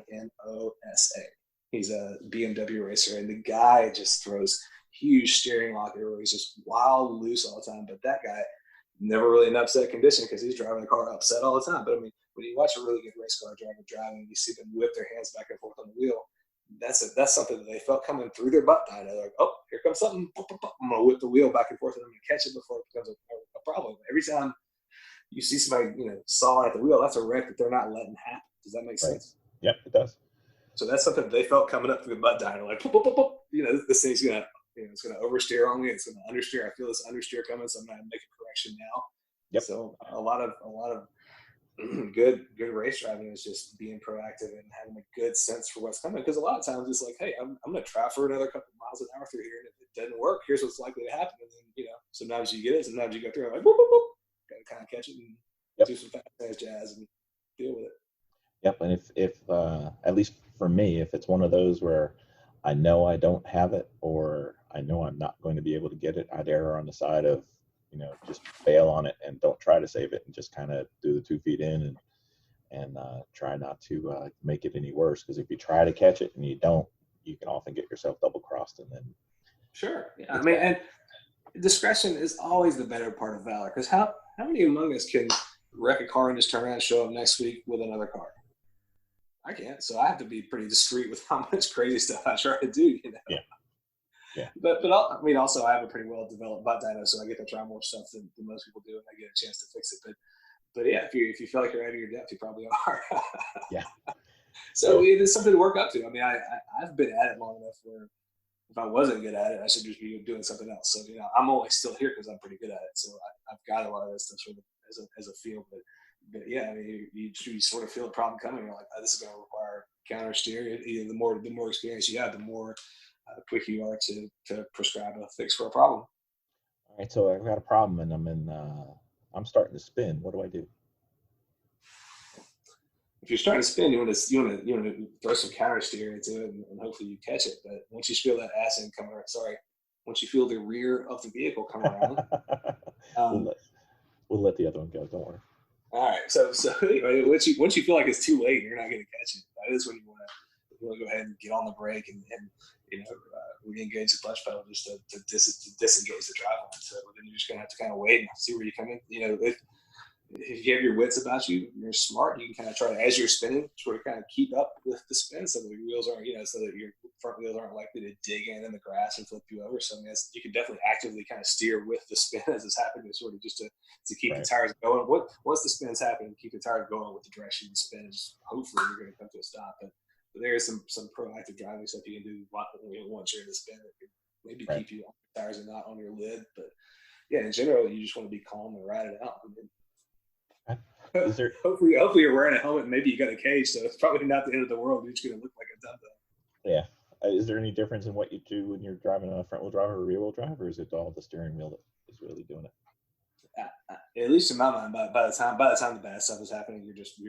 He's a BMW racer, and the guy just throws huge steering lock everywhere. He's just wild loose all the time. But that guy never really in upset condition because he's driving the car upset all the time. But when you watch a really good race car driver driving, you see them whip their hands back and forth on the wheel. That's something that they felt coming through their butt. They're like, oh, here comes something. I'm gonna whip the wheel back and forth, and I'm gonna catch it before it becomes a problem. Every time you see somebody sawing at the wheel, that's a wreck that they're not letting happen. Does that make sense? Yep, it does. So that's something that they felt coming up through the butt dyno, like, this thing's gonna, it's gonna oversteer on me. It's gonna understeer. I feel this understeer coming, so I'm gonna make a correction now. Yep. So a lot of good race driving is just being proactive and having a good sense for what's coming. Because a lot of times it's like, hey, I'm gonna try for another couple miles an hour through here, and if it doesn't work, here's what's likely to happen. And then sometimes you get it, sometimes you go through it like, boop, boop, boop. Gotta kind of catch it and do some fast jazz and deal with it. Yep, and if at least for me, if it's one of those where I know I don't have it, or I know I'm not going to be able to get it, I'd err on the side of, just bail on it and don't try to save it, and just kind of do the 2 feet in and try not to make it any worse. Because if you try to catch it and you don't, you can often get yourself double crossed, and then sure. Yeah, and discretion is always the better part of valor. Because how many among us can wreck a car and just turn around and show up next week with another car? I can't, so I have to be pretty discreet with how much crazy stuff I try to do. Yeah. But also I have a pretty well developed butt dyno, so I get to try more stuff than most people do, and I get a chance to fix it. But yeah, if you feel like you're out of your depth, you probably are. Yeah. So it is something to work up to. I've been at it long enough where if I wasn't good at it, I should just be doing something else. So I'm only still here because I'm pretty good at it. So I've got a lot of this stuff sort of as a field, but yeah, you sort of feel the problem coming. You're like, oh, this is going to require counter steer. The more experience you have, the more quick you are to prescribe a fix for a problem. All right, so I've got a problem, and I'm starting to spin. What do I do? If you're starting to spin, you want to throw some counter steer into it, and hopefully you catch it. But once you feel that ass end coming, once you feel the rear of the vehicle come around, we'll let the other one go. Don't worry. All right. So anyway, once you feel like it's too late and you're not going to catch it, that is when you want to you want to go ahead and get on the brake and re-engage the clutch pedal just to disengage the driveline. So then you're just going to have to kind of wait and see where you come in. If you have your wits about you, you're smart, you can kind of try to, as you're spinning, sort of kind of keep up with the spin so that your wheels aren't, so that your front wheels aren't likely to dig in the grass and flip you over. So you can definitely actively kind of steer with the spin as it's happening, sort of just to keep the tires going. Once the spin's happening, keep the tires going with the direction the spin is. Hopefully you're going to come to a stop. But there is some proactive driving stuff you can do once you're in the spin that could maybe keep you on the tires and not on your lid. But yeah, in general, you just want to be calm and ride it out. Hopefully you're wearing a helmet. Maybe you got a cage, so it's probably not the end of the world. You're just going to look like a dumbbell. Yeah. Is there any difference in what you do when you're driving a front wheel drive or rear wheel drive, or is it all the steering wheel that is really doing it? At least in my mind, by the time the bad stuff is happening, you're just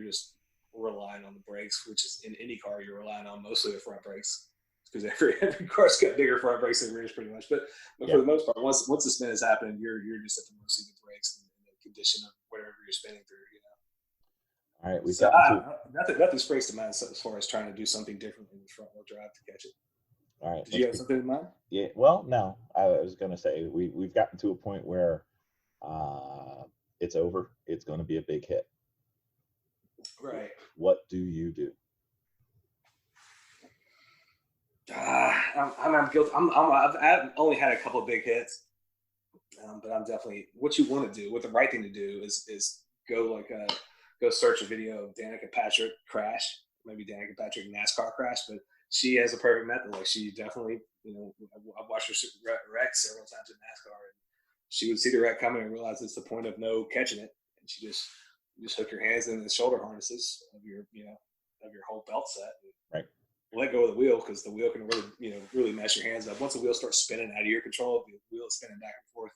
relying on the brakes, which is in any car you're relying on mostly the front brakes, because every car's got bigger front brakes than rears pretty much. But for the most part, once the spin is happening, you're just at the mercy of the brakes and the condition of whatever you're spinning through. All right, nothing springs to mind as far as trying to do something different in the front wheel drive to catch it. All right. Did you have something in mind? Yeah. Well, no. I was going to say we've gotten to a point where it's over. It's going to be a big hit. Right. What do you do? I'm guilty. I've only had a couple of big hits, but I'm definitely what you want to do. What the right thing to do is go search a video of Danica Patrick crash, maybe Danica Patrick NASCAR crash, but she has a perfect method. Like she definitely, I've watched her wreck several times in NASCAR, and she would see the wreck coming and realize it's the point of no catching it, and she just hook your hands in the shoulder harnesses of your whole belt set, and let go of the wheel, because the wheel can really mess your hands up. Once the wheel starts spinning out of your control, the wheel is spinning back and forth.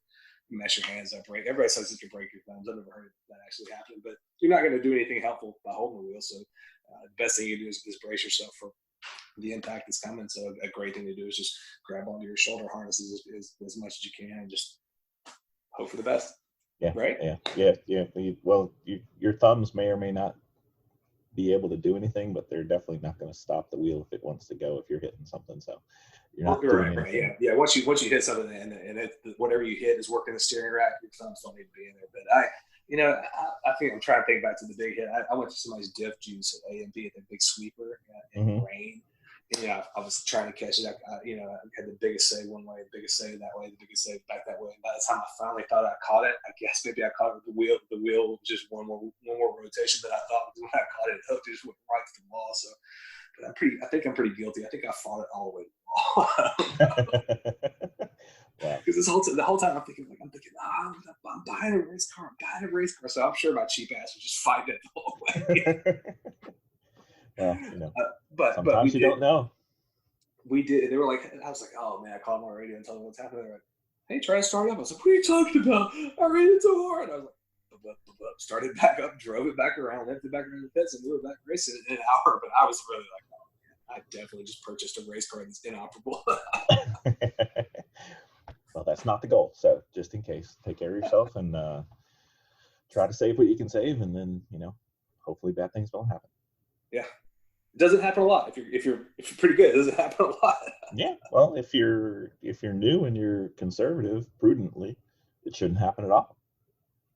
You mess your hands up, right? Everybody says you can break your thumbs. I've never heard that actually happen, but you're not going to do anything helpful by holding the wheel. So the best thing you do is brace yourself for the impact that's coming. So a great thing to do is just grab onto your shoulder harnesses as much as you can and just hope for the best. Yeah. Right? Yeah. Well, your thumbs may or may not be able to do anything, but they're definitely not going to stop the wheel if it wants to go if you're hitting something. So you're not doing anything. Right. Yeah. Once you hit something and whatever you hit is working the steering rack, your thumbs don't need to be in there. But I think I'm trying to think back to the big hit. I went to somebody's diff juice at A&B at the big sweeper in the rain. And, I was trying to catch it. I had the biggest save one way, the biggest save that way, the biggest save back that way. And by the time I finally thought I caught it, I guess maybe I caught it with the wheel. The wheel just one more rotation than I thought. When I caught it, it just went right to the wall. So, but I think I'm pretty guilty. I think I fought it all the way to the wall. Because the whole time I'm thinking, I'm buying a race car. So I'm sure my cheap ass was just fighting it the whole way. Well, but sometimes you don't know. We did. They were like, I was like, oh man, I called them on the radio and told them what's happening. They're like, hey, try to start up. I was like, what are you talking about? I ran it so hard. I was like, started back up, drove it back around, left it back around the pits, and we were back racing in an hour. But I was really like, oh man, I definitely just purchased a race car that's inoperable. Well, that's not the goal. So just in case, take care of yourself and try to save what you can save, and then hopefully bad things don't happen. Yeah, it doesn't happen a lot. If you're pretty good, it doesn't happen a lot. Yeah, well, if you're new and you're conservative, prudently, it shouldn't happen at all.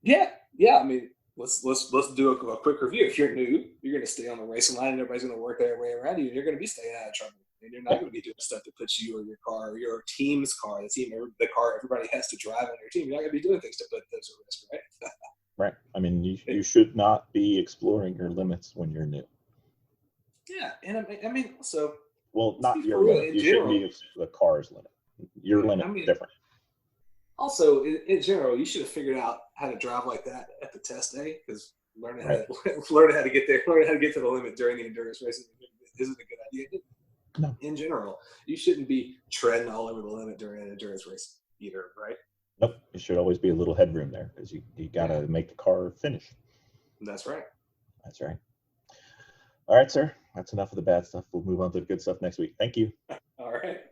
Yeah. I mean, let's do a quick review. If you're new, you're going to stay on the racing line, and everybody's going to work their way around you, and you're going to be staying out of trouble. And you're not going to be doing stuff that puts you or your car or your team's car, the car everybody has to drive on your team. You're not going to be doing things to put those at risk, right? Right. I mean, you should not be exploring your limits when you're new. Yeah, and I mean, so. Well, not your limit. You shouldn't be the car's limit. Your limit is different. Also, in general, you should have figured out how to drive like that at the test day, because learning how to get there, learning how to get to the limit during the endurance racing isn't a good idea. No. In general, you shouldn't be treading all over the limit during an endurance race either, right? Nope. There should always be a little headroom there, because you got to make the car finish. That's right. That's right. All right, sir. That's enough of the bad stuff. We'll move on to the good stuff next week. Thank you. All right.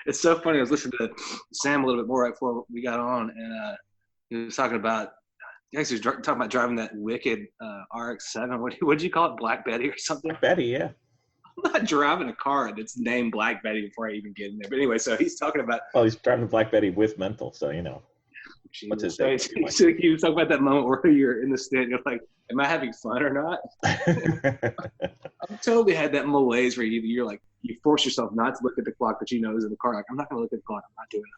It's so funny. I was listening to Sam a little bit more right before we got on, and he was talking about. He was talking about driving that wicked RX-7. What did you call it? Black Betty or something? Black Betty, yeah. I'm not driving a car that's named Black Betty before I even get in there. But anyway, so he's talking about. Well, he's driving Black Betty with mental, so you know. What's his name? So he was talking about that moment where you're in the stand, you're like, am I having fun or not? I've totally had that malaise where you're like, you force yourself not to look at the clock, but you know it's in the car. Like, I'm not going to look at the clock. I'm not doing it.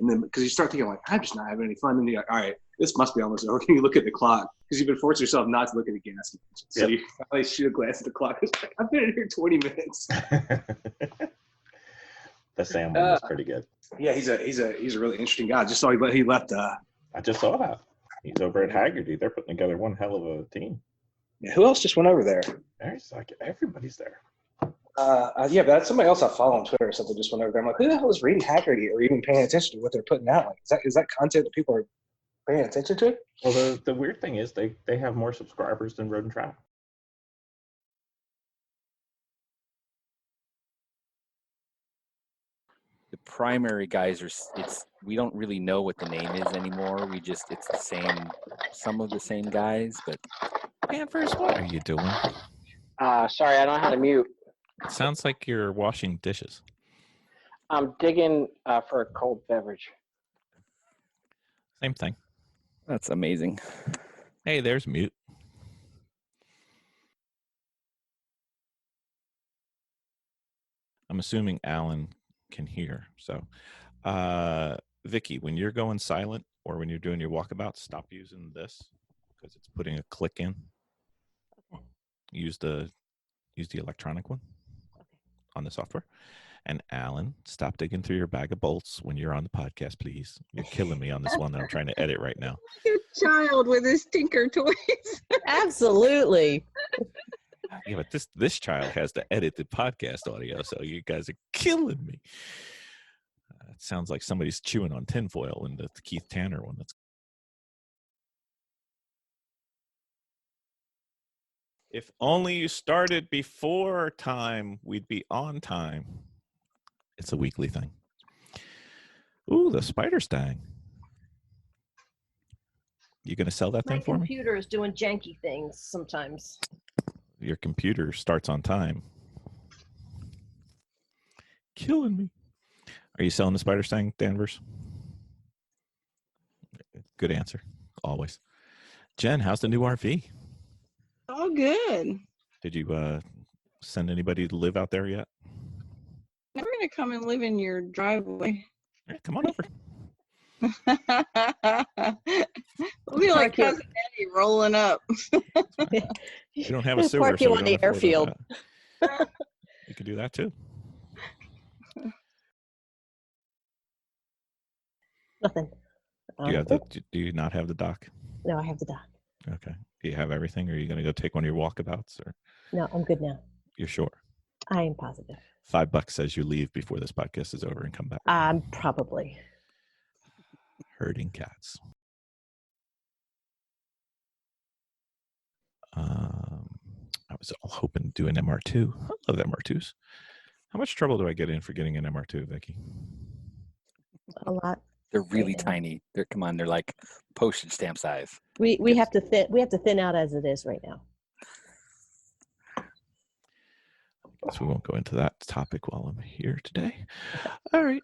And then because you start thinking like, I'm just not having any fun. And you're like, all right, this must be almost over. Can you look at the clock? Because you've been forcing yourself not to look at the gas. So you finally shoot a glance at the clock. It's like, I've been in here 20 minutes. The Sam one was pretty good. Yeah, he's a really interesting guy. I just saw he left. I just saw that. He's over at Haggerty. They're putting together one hell of a team. Yeah, who else just went over there? There's like everybody's there. Yeah, but that's somebody else I follow on Twitter or something just went over there. I'm like, who the hell is reading Haggerty or even paying attention to what they're putting out? Like, is that content that people are paying attention to? Well, the weird thing is they have more subscribers than Road and Track. The primary guys we don't really know what the name is anymore. It's the same, some of the same guys, but. Danvers, what are you doing? Sorry, I don't know how to mute. It sounds like you're washing dishes. I'm digging for a cold beverage. Same thing. That's amazing. Hey, there's mute. I'm assuming Alan can hear. So, Vicky, when you're going silent or when you're doing your walkabout, stop using this because it's putting a click in. Okay. Use the electronic one on the software. And Alan, stop digging through your bag of bolts when you're on the podcast, please. You're killing me on this one that I'm trying to edit right now. Like a child with his Tinker toys. Absolutely. Yeah, but this child has to edit the podcast audio, so you guys are killing me. It sounds like somebody's chewing on tinfoil in the Keith Tanner one. If only you started before time, we'd be on time. It's a weekly thing. Ooh, the spider stang. You gonna sell that thing for me? My computer is doing janky things sometimes. Your computer starts on time. Killing me. Are you selling the spider stang, Danvers? Good answer. Always. Jen, how's the new RV? Oh, good. Did you send anybody to live out there yet? We're going to come and live in your driveway. Hey, come on over. We'll be like Cousin Eddie rolling up. You don't have a sewer. Park you on the airfield. You could do that too. Nothing. Do you not have the dock? No, I have the dock. Okay. Do you have everything, or are you going to go take one of your walkabouts? Or no, I'm good now. You're sure? I am positive. $5 says you leave before this podcast is over and come back. Probably. Herding cats. I was all hoping to do an MR2. I love MR2s. How much trouble do I get in for getting an MR2, Vicky? A lot. They're really tiny. They're like postage stamp size. We have to thin out as it is right now. I guess we won't go into that topic while I'm here today. All right.